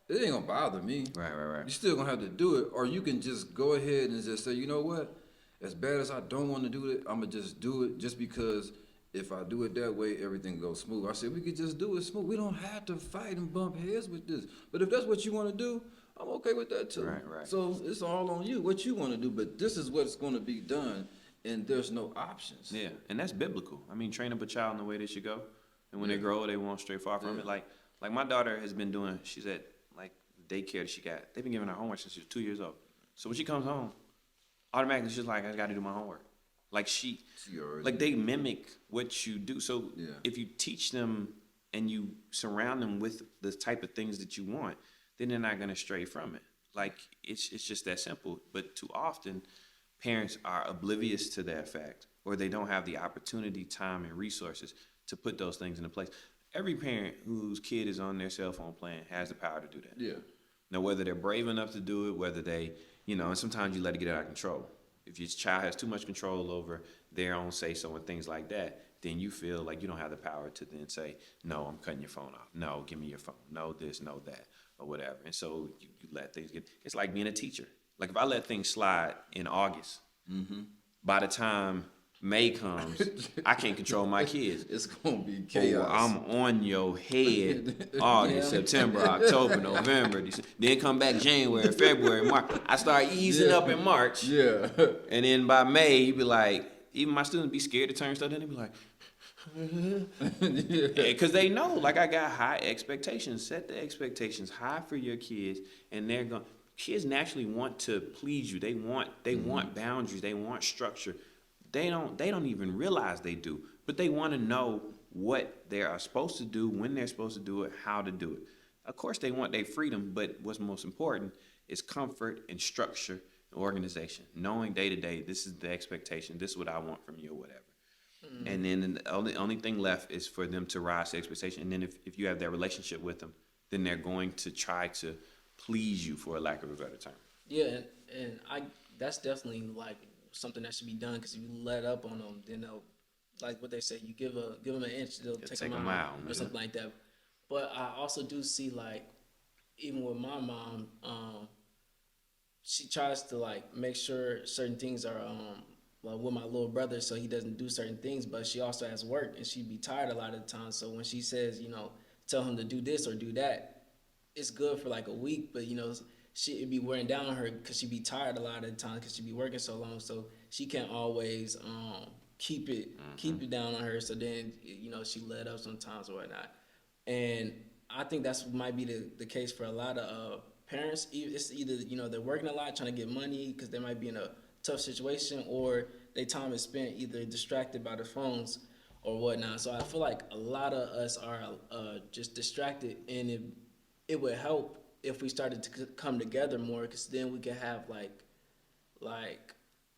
It ain't gonna bother me. Right. You're still gonna have to do it, or you can just go ahead and just say, you know what? As bad as I don't want to do it, I'm gonna just do it just because." If I do it that way, everything goes smooth. I said, we could just do it smooth. We don't have to fight and bump heads with this. But if that's what you want to do, I'm okay with that too. Right. So it's all on you, what you want to do. But this is what's going to be done, and there's no options. Yeah, and that's biblical. I mean, train up a child in the way they should go, and when they grow, they won't stray far from it. Like my daughter has been doing. She's at like daycare that she got. They've been giving her homework since she was 2 years old. So when she comes home, automatically she's like, I got to do my homework. Like like they mimic what you do. So if you teach them and you surround them with the type of things that you want, then they're not going to stray from it. Like it's just that simple. But too often, parents are oblivious to that fact, or they don't have the opportunity, time, and resources to put those things into place. Every parent whose kid is on their cell phone playing has the power to do that. Yeah. Now, whether they're brave enough to do it, whether they, and sometimes you let it get out of control. If your child has too much control over their own say-so and things like that, then you feel like you don't have the power to then say, no, I'm cutting your phone off. No, give me your phone. No this, no that, or whatever. And so you let things get, it's like being a teacher. Like if I let things slide in August, by the time May comes, I can't control my kids. It's gonna be Or chaos. I'm on your head August, September, October, November, December. Then come back January, February, March. I start easing up in March. Yeah. And then by May, you be like, even my students be scared to turn stuff in. They be like, because they know, like I got high expectations. Set the expectations high for your kids, and they're going. Kids naturally want to please you. They want boundaries. They want structure. They don't even realize they do, but they want to know what they are supposed to do, when they're supposed to do it, how to do it. Of course, they want their freedom, but what's most important is comfort and structure and organization. Knowing day to day, this is the expectation. This is what I want from you, or whatever. And then the only thing left is for them to rise to expectation. And then if you have that relationship with them, then they're going to try to please you, for a lack of a better term. Yeah, and that's definitely like something that should be done, because if you let up on them, then they'll, like what they say, you give them an inch, they'll take a mile, or something like that. But I also do see, like, even with my mom, she tries to like make sure certain things are well, with my little brother, so he doesn't do certain things, but she also has work and she'd be tired a lot of the time. So when she says, tell him to do this or do that, it's good for like a week, but it'd be wearing down on her because she'd be tired a lot of the time because she'd be working so long. So she can't always keep it down on her. So then, she let up sometimes or whatnot. And I think that's might be the case for a lot of parents. It's either, they're working a lot, trying to get money because they might be in a tough situation, or their time is spent either distracted by their phones or whatnot. So I feel like a lot of us are just distracted, and it would help if we started to come together more, because then we could have like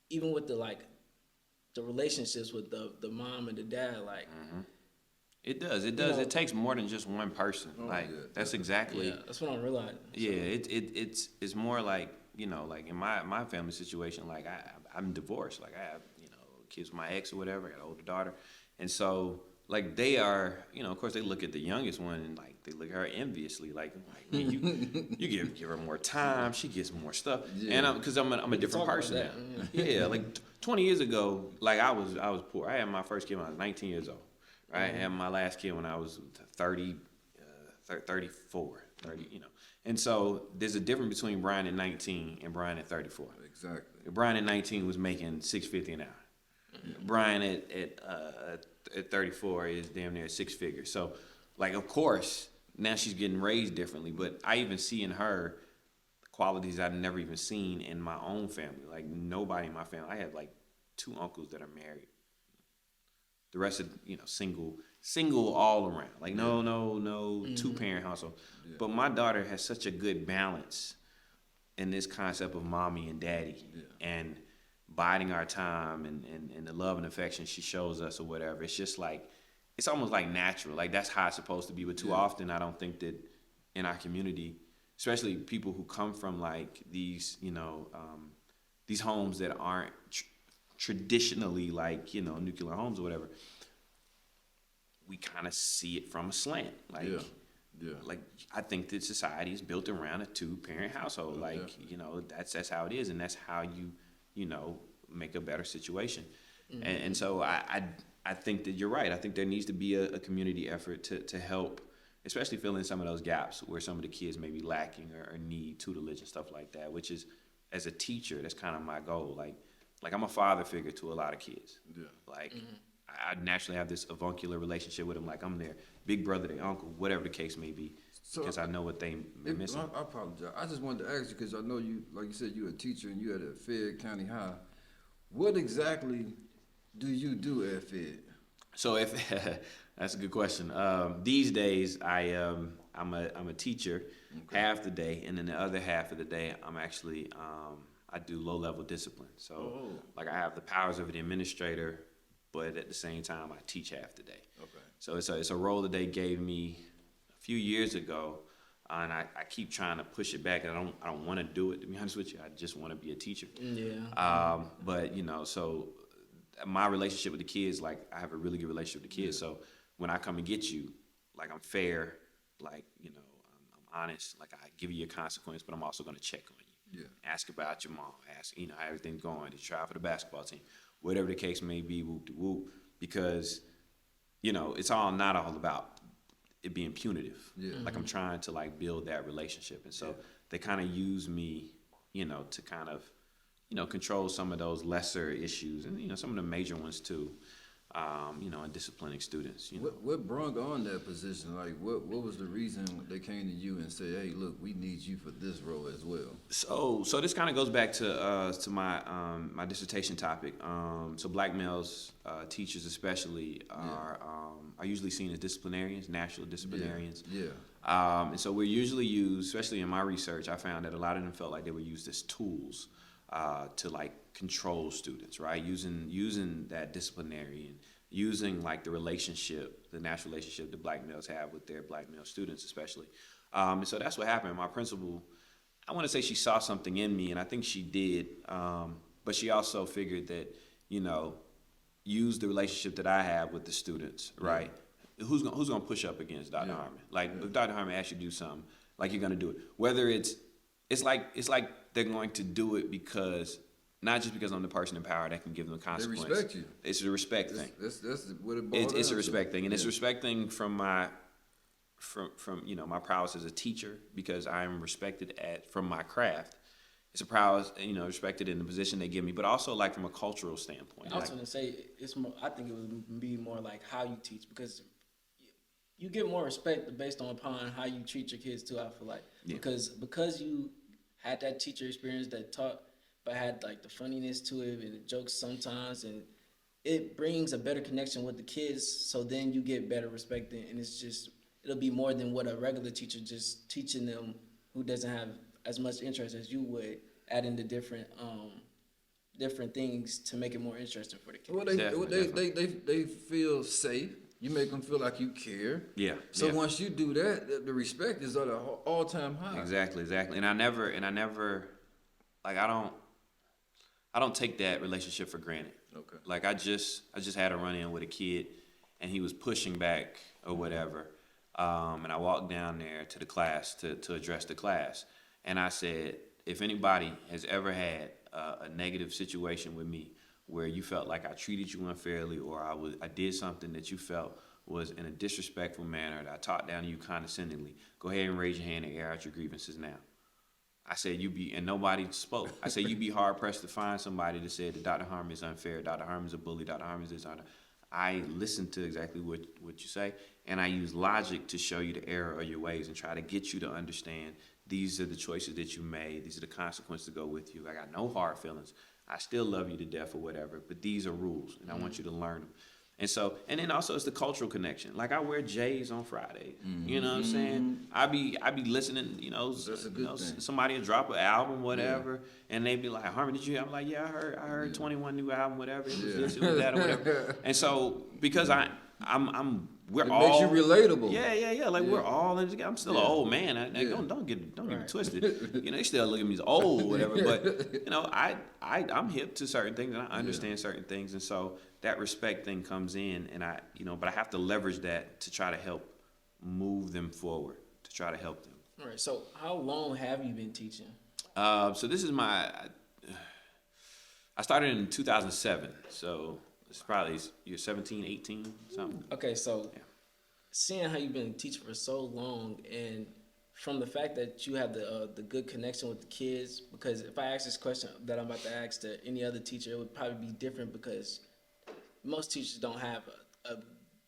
even with the relationships with the mom and the dad, like. It does. It takes more than just one person. That's exactly. Yeah, that's what I'm realizing. So. Yeah, it's more like, like in my family situation, like I'm divorced. Like I have, kids with my ex or whatever. I got an older daughter, and so like they are, of course they look at the youngest one and like they look at her enviously, like man, you give her more time, she gets more stuff, and because I'm a different person now. Yeah, like 20 years ago, like I was poor. I had my first kid when I was 19 years old. Right, I had my last kid when I was 34, And so there's a difference between Brian at 19 and Brian at 34. Exactly. Brian at 19 was making $650 an hour. Brian at 34 is damn near six figures. So, like, of course, now she's getting raised differently. But I even see in her qualities I've never even seen in my own family. Like, nobody in my family. I have, like, 2 uncles that are married. The rest of, single all around. Like, no, 2-parent household. Yeah. But my daughter has such a good balance in this concept of mommy and daddy and biding our time and the love and affection she shows us or whatever. It's just like, it's almost like natural. Like, that's how it's supposed to be. But too often, I don't think that in our community, especially people who come from, like, these, these homes that aren't traditionally like, nuclear homes or whatever, we kind of see it from a slant. Like, like I think that society is built around a 2-parent household. Like, that's how it is, and that's how you make a better situation. And so I think that you're right. I think there needs to be a community effort to help, especially fill in some of those gaps where some of the kids may be lacking or need tutelage and stuff like that, which is, as a teacher, that's kind of my goal. Like I'm a father figure to a lot of kids. Yeah. Like, I naturally have this avuncular relationship with them. Like, I'm their big brother, their uncle, whatever the case may be, because I know what they're missing. I apologize. I just wanted to ask you, because I know you, like you said, you're a teacher and you at a Fayette County High. What exactly do you do at Fayette? So that's a good question. These days, I'm a teacher half the day, and then the other half of the day, I'm actually I do low-level discipline. So, like, I have the powers of an administrator, but at the same time, I teach half the day. Okay. So it's a role that they gave me a few years ago and I keep trying to push it back, and I don't want to do it, to be honest with you. I just want to be a teacher. Yeah. But so my relationship with the kids, like I have a really good relationship with the kids. So when I come and get you, like I'm fair, like I'm honest, like I give you a consequence, but I'm also going to check on you. Yeah. Ask about your mom, ask how everything's going. Did you try for the basketball team? Whatever the case may be, whoop de whoop, because it's not all about it being punitive. Yeah. Like I'm trying to like build that relationship, and so they kind of use me, to kind of control some of those lesser issues and some of the major ones too. And disciplining students. What brought on that position? Like, what was the reason they came to you and said, "Hey, look, we need you for this role as well"? So this kind of goes back to my my dissertation topic. So black males, teachers especially, are usually seen as disciplinarians, natural disciplinarians. Yeah. And so we're usually used, especially in my research, I found that a lot of them felt like they were used as tools to like control students, right? Using that disciplinary and using like the relationship, the natural relationship that black males have with their black male students, especially. And so that's what happened. My principal, I want to say she saw something in me, and I think she did. But she also figured that, use the relationship that I have with the students, right? Who's gonna push up against Dr. Harmon? Like if Dr. Harmon asks you to do something, like you're gonna do it. Whether it's like they're going to do it because not just because I'm the person in power that can give them consequence. They respect you. It's a respect thing. That's what it boils down It's a to. respect thing, and it's a respect thing from my my prowess as a teacher, because I am respected from my craft. It's a prowess, respected in the position they give me, but also like from a cultural standpoint. I was gonna say it's more. I think it would be more like how you teach, because you get more respect based upon how you treat your kids too. I feel like because you had that teacher experience that taught, but had like the funniness to it and the jokes sometimes, and it brings a better connection with the kids. So then you get better respect, and it'll be more than what a regular teacher just teaching them who doesn't have as much interest as you would, adding the different things to make it more interesting for the kids. Well, they feel safe. You make them feel like you care. Yeah. So once you do that, the respect is at an all-time high. Exactly. And I never like I don't take that relationship for granted. Okay. Like I just had a run-in with a kid, and he was pushing back or whatever, and I walked down there to the class to address the class, and I said, if anybody has ever had a negative situation with me where you felt like I treated you unfairly, or I did something that you felt was in a disrespectful manner, that I talked down to you condescendingly, go ahead and raise your hand and air out your grievances now. I said and nobody spoke. I said you'd be hard pressed to find somebody that said that Dr. Harmon is unfair, Dr. Harmon is a bully, Dr. Harmon is this. I listened to exactly what you say, and I use logic to show you the error of your ways and try to get you to understand these are the choices that you made, these are the consequences to go with you. I got no hard feelings. I still love you to death or whatever, but these are rules, and I want you to learn them. And then also it's the cultural connection. Like I wear J's on Friday. You know what I'm saying? I be listening, That's a good thing. somebody will drop an album, whatever, and they be like, Harmon, did you hear? I'm like, yeah, I heard 21 new album, whatever. It was this, it was that, or whatever. And so because we're It all makes you relatable. Yeah. Like we're all in together. I'm still an old man. Don't get it twisted. They still look at me as old or whatever. But I'm hip to certain things and I understand certain things, and so that respect thing comes in, and but I have to leverage that to try to help move them forward, to try to help them. All right. So how long have you been teaching? So this is I started in 2007. So it's probably you're 17, 18, something. Okay, so seeing how you've been teaching for so long, and from the fact that you have the good connection with the kids, because if I ask this question that I'm about to ask to any other teacher, it would probably be different, because most teachers don't have a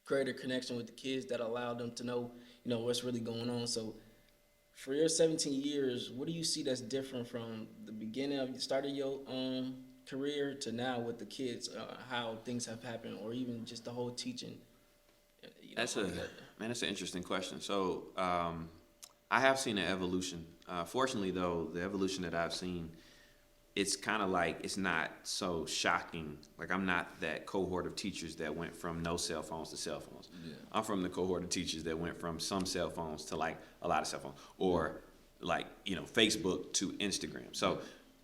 greater connection with the kids that allow them to know, what's really going on. So for your 17 years, what do you see that's different from the beginning of the start of your career to now with the kids, how things have happened, or even just the whole teaching? That's an interesting question. So I have seen an evolution. Fortunately, though, the evolution that I've seen it's kind of like it's not so shocking. Like I'm not that cohort of teachers that went from no cell phones to cell phones. Yeah. I'm from the cohort of teachers that went from some cell phones to like a lot of cell phones, or like Facebook to Instagram. So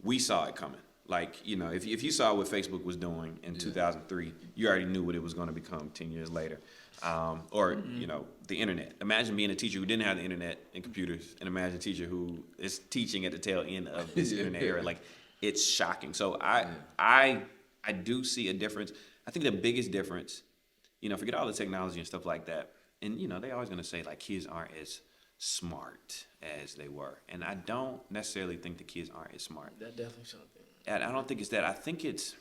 we saw it coming. Like if you saw what Facebook was doing in 2003, you already knew what it was going to become 10 years later. Or the internet. Imagine being a teacher who didn't have the internet and computers, and imagine a teacher who is teaching at the tail end of this internet era. Like, it's shocking. So I do see a difference. I think the biggest difference, forget all the technology and stuff like that. And they always gonna say like kids aren't as smart as they were, and I don't necessarily think the kids aren't as smart. That definitely something. And I don't think it's that. I think it's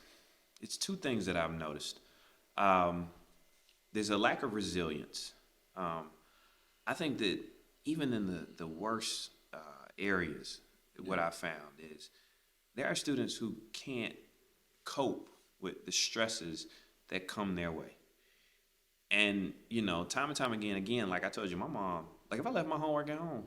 two things that I've noticed. There's a lack of resilience. I think that even in the worst areas, what I found is there are students who can't cope with the stresses that come their way. And, time and time again, like I told you, my mom, like if I left my homework at home,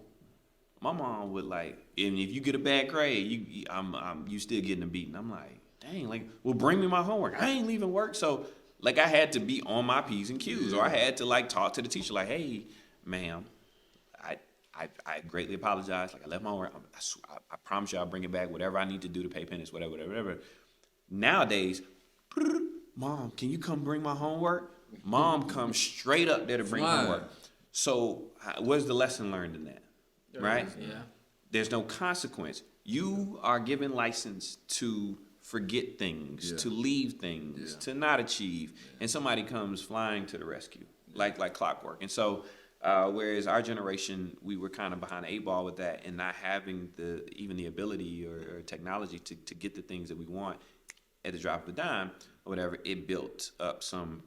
my mom would like, and if you get a bad grade, you still getting a beating. I'm like, dang, like, well, bring me my homework. I ain't leaving work. So like I had to be on my P's and Q's, or I had to like talk to the teacher like, hey, ma'am, I greatly apologize. Like I left my homework. I promise you I'll bring it back. Whatever I need to do to pay penance, whatever. Nowadays, Mom, can you come bring my homework? Mom comes straight up there to bring homework. So what's the lesson learned in that? Right? Yeah. There's no consequence. You are given license to forget things, to leave things, to not achieve, and somebody comes flying to the rescue, like clockwork. And so, whereas our generation, we were kind of behind the 8 ball with that, and not having even the ability or technology to get the things that we want at the drop of a dime or whatever, it built up some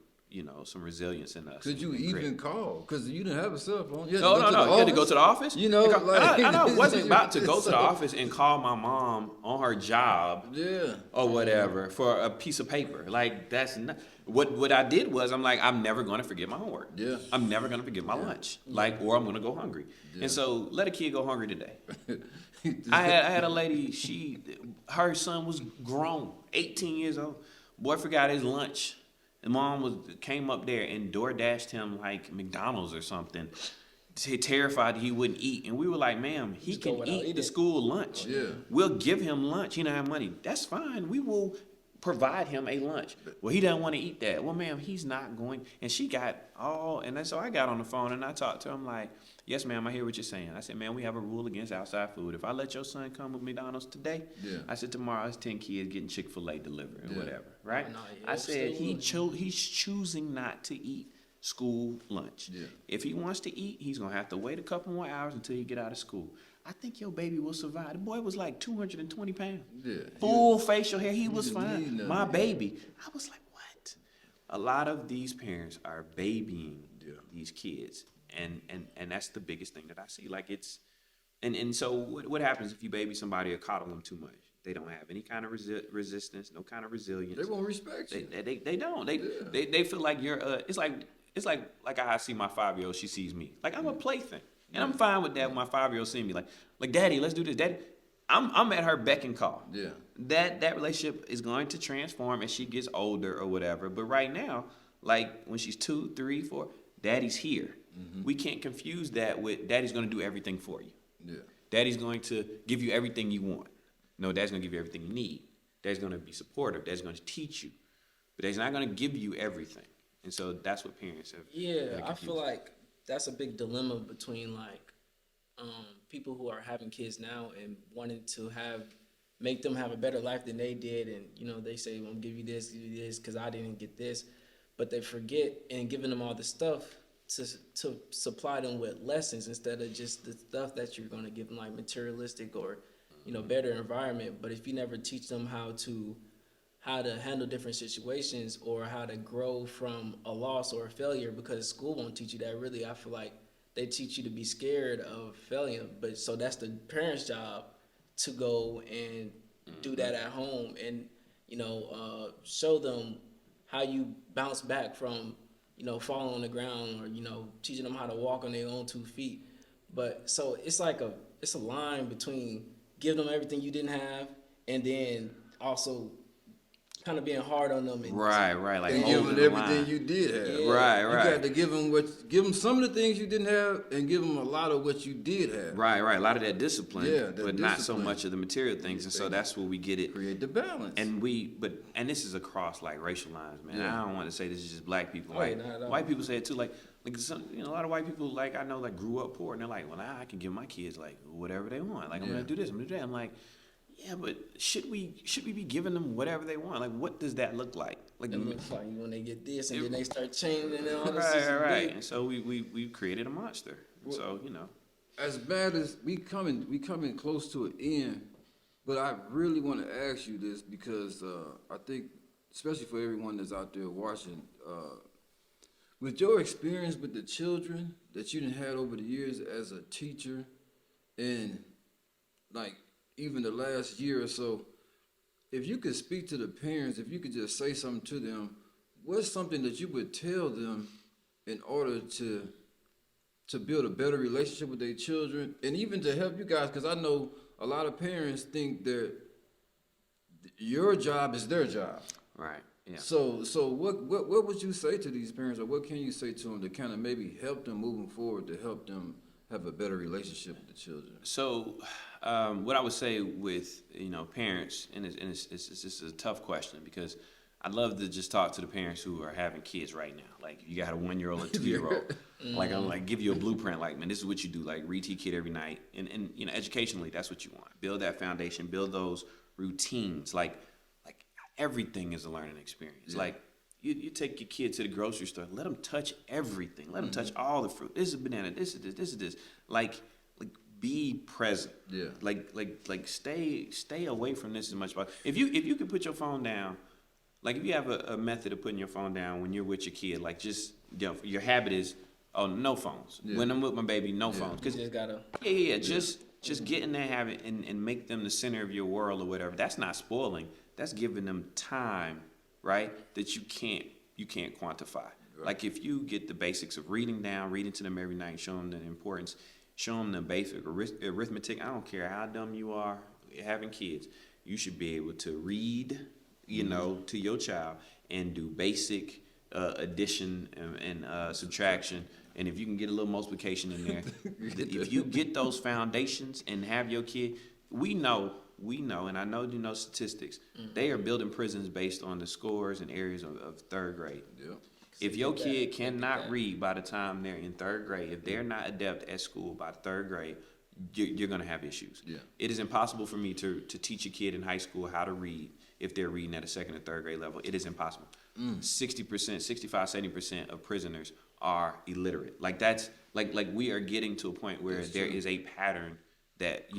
resilience in us. Could you even call? Because you didn't have a cell phone. No. You had to go to the office. And I wasn't about to go to the office and call my mom on her job, or whatever, for a piece of paper. Like that's not what I did. Was I'm like, I'm never going to forget my homework. Yeah. I'm never going to forget my lunch. Like, or I'm going to go hungry. Yeah. And so let a kid go hungry today. I had a lady. Her son was grown, 18 years old. Boy forgot his lunch. And mom came up there and DoorDashed him like McDonald's or something, terrified he wouldn't eat. And we were like, ma'am, he can eat the school lunch. Yeah. We'll give him lunch. He don't have money. That's fine. We will provide him a lunch. Well, he doesn't want to eat that. Well, ma'am, he's not going. And she got so I got on the phone and I talked to him like, yes, ma'am, I hear what you're saying. I said, ma'am, we have a rule against outside food. If I let your son come with McDonald's today, I said, tomorrow it's 10 kids getting Chick-fil-A delivered or whatever, right? I said, he's choosing not to eat school lunch. Yeah. If he wants to eat, he's going to have to wait a couple more hours until he get out of school. I think your baby will survive. The boy was like 220 pounds. Yeah. Full facial hair. He was fine. My baby. I was like, what? A lot of these parents are babying these kids. And that's the biggest thing that I see. Like and so what happens if you baby somebody or coddle them too much? They don't have any kind of resistance, no kind of resilience. They won't respect you. They don't. They feel like you're. It's like how I see my 5-year-old. She sees me like I'm a plaything, and I'm fine with that. When my 5-year-old see me like Daddy, let's do this. Daddy, I'm at her beck and call. Yeah. That relationship is going to transform as she gets older or whatever. But right now, like when she's 2, 3, 4, Daddy's here. Mm-hmm. We can't confuse that with Daddy's going to do everything for you. Yeah. Daddy's going to give you everything you want. No, Daddy's going to give you everything you need. Daddy's going to be supportive. Daddy's going to teach you. But Daddy's not going to give you everything. And so that's what parents have. Yeah, I feel like that's a big dilemma between like people who are having kids now and wanting to make them have a better life than they did. And, they say, well, I'm give you this because I didn't get this. But they forget in giving them all the stuff to supply them with lessons instead of just the stuff that you're going to give them, like materialistic or, better environment. But if you never teach them how to handle different situations or how to grow from a loss or a failure, because school won't teach you that really. I feel like they teach you to be scared of failure. But so that's the parents' job to go and do that at home and, show them how you bounce back from, falling on the ground or, teaching them how to walk on their own 2 feet. But so it's like it's a line between giving them everything you didn't have and then also kind of being hard on them. And Right, like And give holding them the everything line. you did have. Yeah. Right, You right. got to give them some of the things you didn't have, and give them a lot of what you did have. Right. A lot of that discipline, Yeah, that but not so discipline. much of the material things. And so that's where we get it. Create the balance. And this is across like racial lines, man. Yeah. I don't want to say this is just black people. Oh, yeah, Like not at all. white people say it too. Like some, a lot of white people like I know like grew up poor and they're like, well, I can give my kids like whatever they want. Like I'm Yeah. gonna do this, I'm gonna do that. I'm like, yeah, but should we be giving them whatever they want? Like what does that look like? Like it looks like when they get this, and then they start changing and all this. right. And so we created a monster. So as bad as we coming close to an end, but I really want to ask you this because I think, especially for everyone that's out there watching, with your experience with the children that you done had over the years as a teacher, and like even the last year or so, if you could speak to the parents, if you could just say something to them, what's something that you would tell them in order to build a better relationship with their children, and even to help you guys? Because I know a lot of parents think that your job is their job. right, yeah. So what would you say to these parents, or what can you say to them to kind of maybe help them moving forward, to help them have a better relationship with the children? So, what I would say with parents, and it's just a tough question because I'd love to just talk to the parents who are having kids right now. Like you got a 1-year-old or 2-year-old. Like I'm like give you a blueprint. Like man, this is what you do. Like read to your kid every night, and educationally, that's what you want. Build that foundation. Build those routines. Like everything is a learning experience. Yeah. Like. You take your kid to the grocery store. Let them touch everything. Let them touch all the fruit. This is a banana. This is this. This is this. Like be present. Yeah. Like stay away from this as much as possible. If you can put your phone down, like if you have a method of putting your phone down when you're with your kid, like just your habit is no phones. Yeah. When I'm with my baby, no phones. You Cause just gotta. yeah. Just get in that habit and make them the center of your world or whatever. That's not spoiling. That's giving them time. Right, that you can't quantify. Right. Like if you get the basics of reading to them every night, show them the importance, show them the basic arithmetic. I don't care how dumb you are having kids, you should be able to read, to your child and do basic addition and subtraction. And if you can get a little multiplication in there, if you get those foundations and have your kid, we know, and I know statistics, they are building prisons based on the scores and areas of third grade. Yeah. If your kid cannot read by the time they're in third grade, if they're not adept at school by the third grade, you're going to have issues. Yeah. It is impossible for me to teach a kid in high school how to read if they're reading at a second or third grade level. It is impossible. 60%, 65, 70% of prisoners are illiterate. Like that's like we are getting to a point where there is a pattern that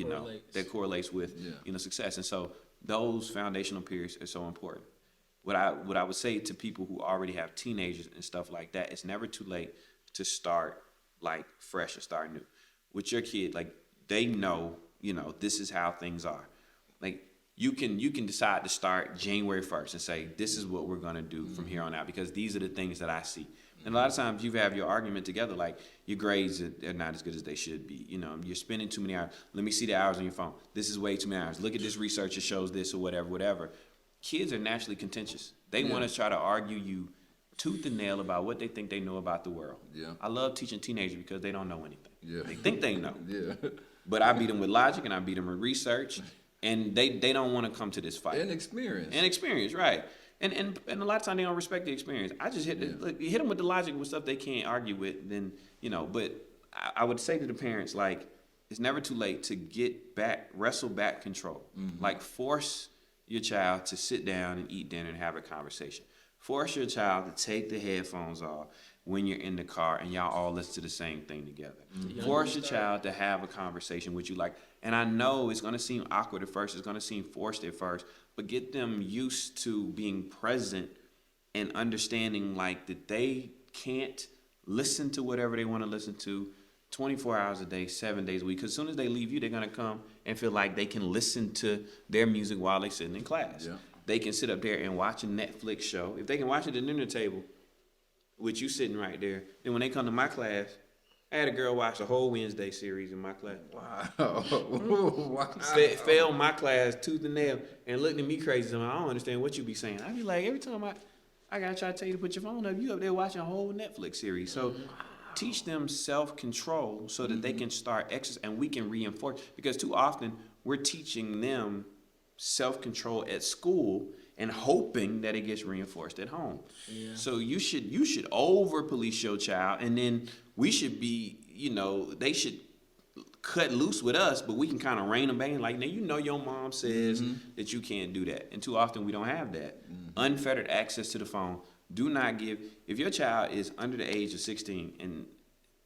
correlates with success, and so those foundational periods are so important. What I would say to people who already have teenagers and stuff like that, it's never too late to start like fresh or start new with your kid. Like they know this is how things are. Like you can decide to start January 1st and say this is what we're gonna do from here on out because these are the things that I see. And a lot of times you have your argument together, like your grades are not as good as they should be. You're spending too many hours. Let me see the hours on your phone. This is way too many hours. Look at this research that shows this or whatever. Kids are naturally contentious. They want to try to argue you tooth and nail about what they think they know about the world. Yeah. I love teaching teenagers because they don't know anything. Yeah. They think they know. Yeah. But I beat them with logic and I beat them with research, and they don't want to come to this fight. And experience. And experience, right. And a lot of times they don't respect the experience. I just hit them with the logic with stuff they can't argue with. Then but I would say to the parents, like, it's never too late to wrestle back control. Mm-hmm. Like force your child to sit down and eat dinner and have a conversation. Force your child to take the headphones off when you're in the car and y'all all listen to the same thing together. Mm-hmm. Force your child to have a conversation with you. And I know it's going to seem awkward at first. It's going to seem forced at first. But get them used to being present and understanding that they can't listen to whatever they want to listen to 24 hours a day, 7 days a week. Because as soon as they leave you, they're going to come and feel like they can listen to their music while they're sitting in class. Yeah. They can sit up there and watch a Netflix show. If they can watch it at the dinner table with you sitting right there, then when they come to my class, I had a girl watch the whole Wednesday series in my class. Wow. Wow. Failed my class tooth and nail and looked at me crazy. So I don't understand what you be saying. I be like, every time I gotta try to tell you to put your phone up, you up there watching a whole Netflix series. So teach them self-control so that they can start exercise and we can reinforce, because too often we're teaching them self-control at school and hoping that it gets reinforced at home. Yeah. So you should over police your child, and then we should be, they should cut loose with us, but we can kind of rein them back in. Like, now your mom says that you can't do that, and too often we don't have that unfettered access to the phone. Do not give, if your child is under the age of 16, and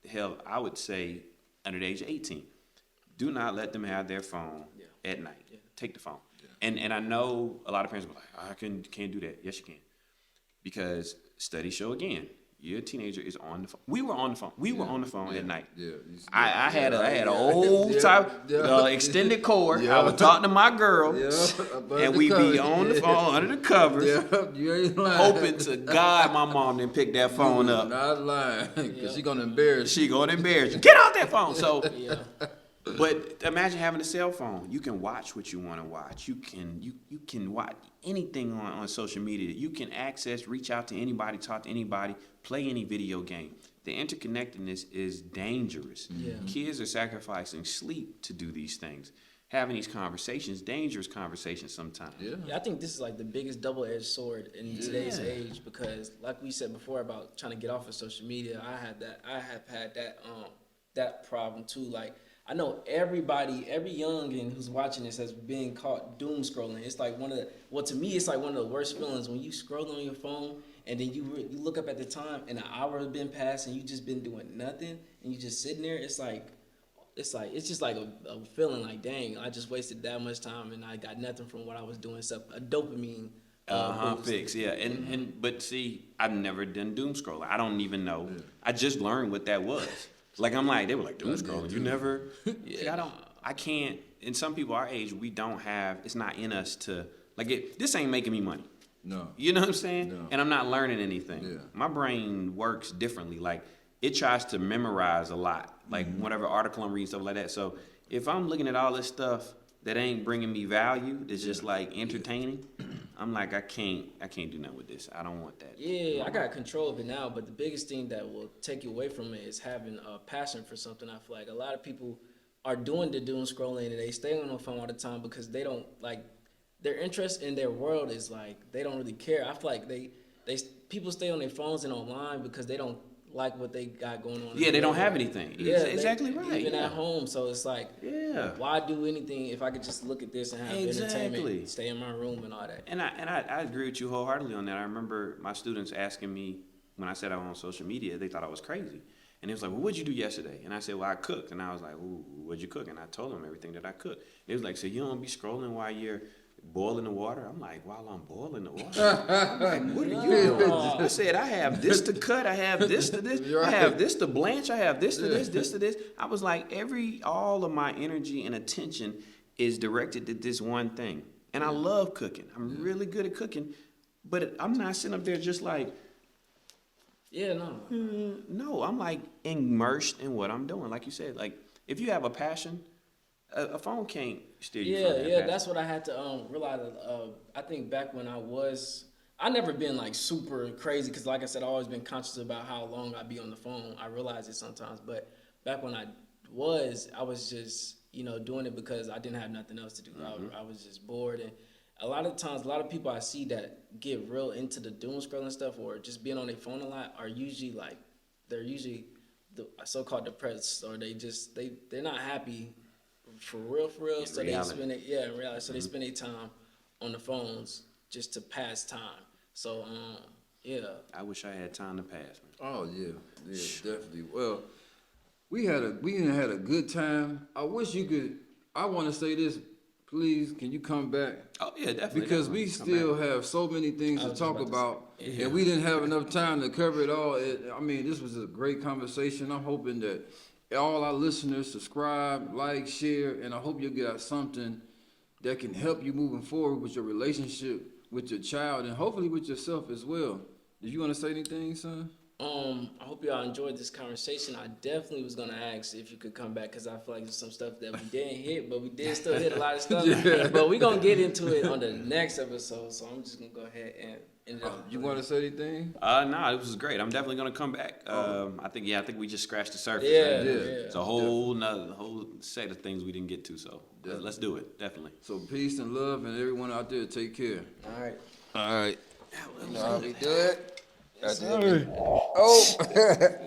hell, I would say under the age of 18, do not let them have their phone at night. Yeah. Take the phone. And I know a lot of parents are like, I can't do that. Yes, you can. Because studies show again, your teenager is on the phone. We were on the phone. We were on the phone at night. Yeah. I had an old type extended cord. I would talk to my girl, and we be on the phone under the covers, You ain't lying. hoping to God my mom didn't pick that phone up. Not lying, because she gonna embarrass you. She gonna embarrass you. Get off that phone. So, Yeah. but imagine having a cell phone. You can watch what you want to watch. You can watch anything on social media. You can access, reach out to anybody, talk to anybody, play any video game. The interconnectedness is dangerous. Yeah. Kids are sacrificing sleep to do these things. Having these conversations, dangerous conversations sometimes. Yeah, I think this is like the biggest double-edged sword in today's age, because like we said before about trying to get off of social media, I have had that problem too. Like, I know every youngin who's watching this has been caught doom scrolling. It's like to me, it's like one of the worst feelings when you scroll on your phone and then you look up at the time and an hour has been passed and you just been doing nothing and you just sitting there. It's just like a feeling like, dang, I just wasted that much time and I got nothing from what I was doing except a dopamine boost. Fix, yeah. But see, I've never done doom scrolling. I don't even know. I just learned what that was. Like, I'm like, they were like, doom scrolling. You never, see, I can't, and some people our age, we don't have, it's not in us to, like, this ain't making me money. No. You know what I'm saying? No. And I'm not learning anything. Yeah. My brain works differently. Like, it tries to memorize a lot. Like, whatever article I'm reading, stuff like that. So, if I'm looking at all this stuff that ain't bringing me value, that's just, like, entertaining, I'm like, I can't do nothing with this. I don't want that. Yeah, I got control of it now, but the biggest thing that will take you away from it is having a passion for something. I feel like a lot of people are doing the doom scrolling and they stay on the phone all the time because they don't, like, their interest in their world is like, they don't really care. I feel like people stay on their phones and online because they don't like what they got going on. Yeah, they don't have anything. Yeah, exactly right. Even yeah. at home, so it's like, why do anything if I could just look at this and have entertainment, stay in my room and all that? And I agree with you wholeheartedly on that. I remember my students asking me when I said I was on social media, they thought I was crazy. And they was like, well, what'd you do yesterday? And I said, well, I cooked. And I was like, well, what'd you cook? And I told them everything that I cooked. They was like, so you don't be scrolling while you're boiling the water? I'm like, while I'm boiling the water? I'm like, what are you doing? I said, I have this to cut. I have this to this. I have this to blanch. I have this to this, this to this. I was like, all of my energy and attention is directed to this one thing. And I love cooking. I'm really good at cooking. But I'm not sitting up there just like, no, I'm like immersed in what I'm doing. Like you said, like if you have a passion, a phone can't steer you from that passion. That's what I had to realize. I think back when I never been like super crazy because, like I said, I always been conscious about how long I'd be on the phone. I realize it sometimes, but back when I was just doing it because I didn't have nothing else to do. I was just bored, and a lot of times, a lot of people I see that get real into the doom scrolling stuff or just being on their phone a lot are usually they're usually the so-called depressed, or they're not happy for real. In So reality. they spend it, in reality. So they spend their time on the phones just to pass time. So I wish I had time to pass, man. Oh yeah, definitely. Well, we had a good time. I wish you could. I want to say this. Please, can you come back? Oh yeah, definitely. Because definitely. we Come still back. have so many things to talk about, and we didn't have enough time to cover it all. This was a great conversation. I'm hoping that all our listeners subscribe, like, share, and I hope you'll get out something that can help you moving forward with your relationship with your child and hopefully with yourself as well. Did you want to say anything, son? I hope y'all enjoyed this conversation. I definitely was gonna ask if you could come back because I feel like there's some stuff that we didn't hit, but we did still hit a lot of stuff. Yeah. But we're gonna get into it on the next episode. So I'm just gonna go ahead and end it off. You want to say anything? No, it was great. I'm definitely gonna come back. I think we just scratched the surface. Yeah, right? Yeah. It's a whole set of things we didn't get to. So let's do it. Definitely. So peace and love, and everyone out there, take care. All right. All right. You know how we do it? Oh.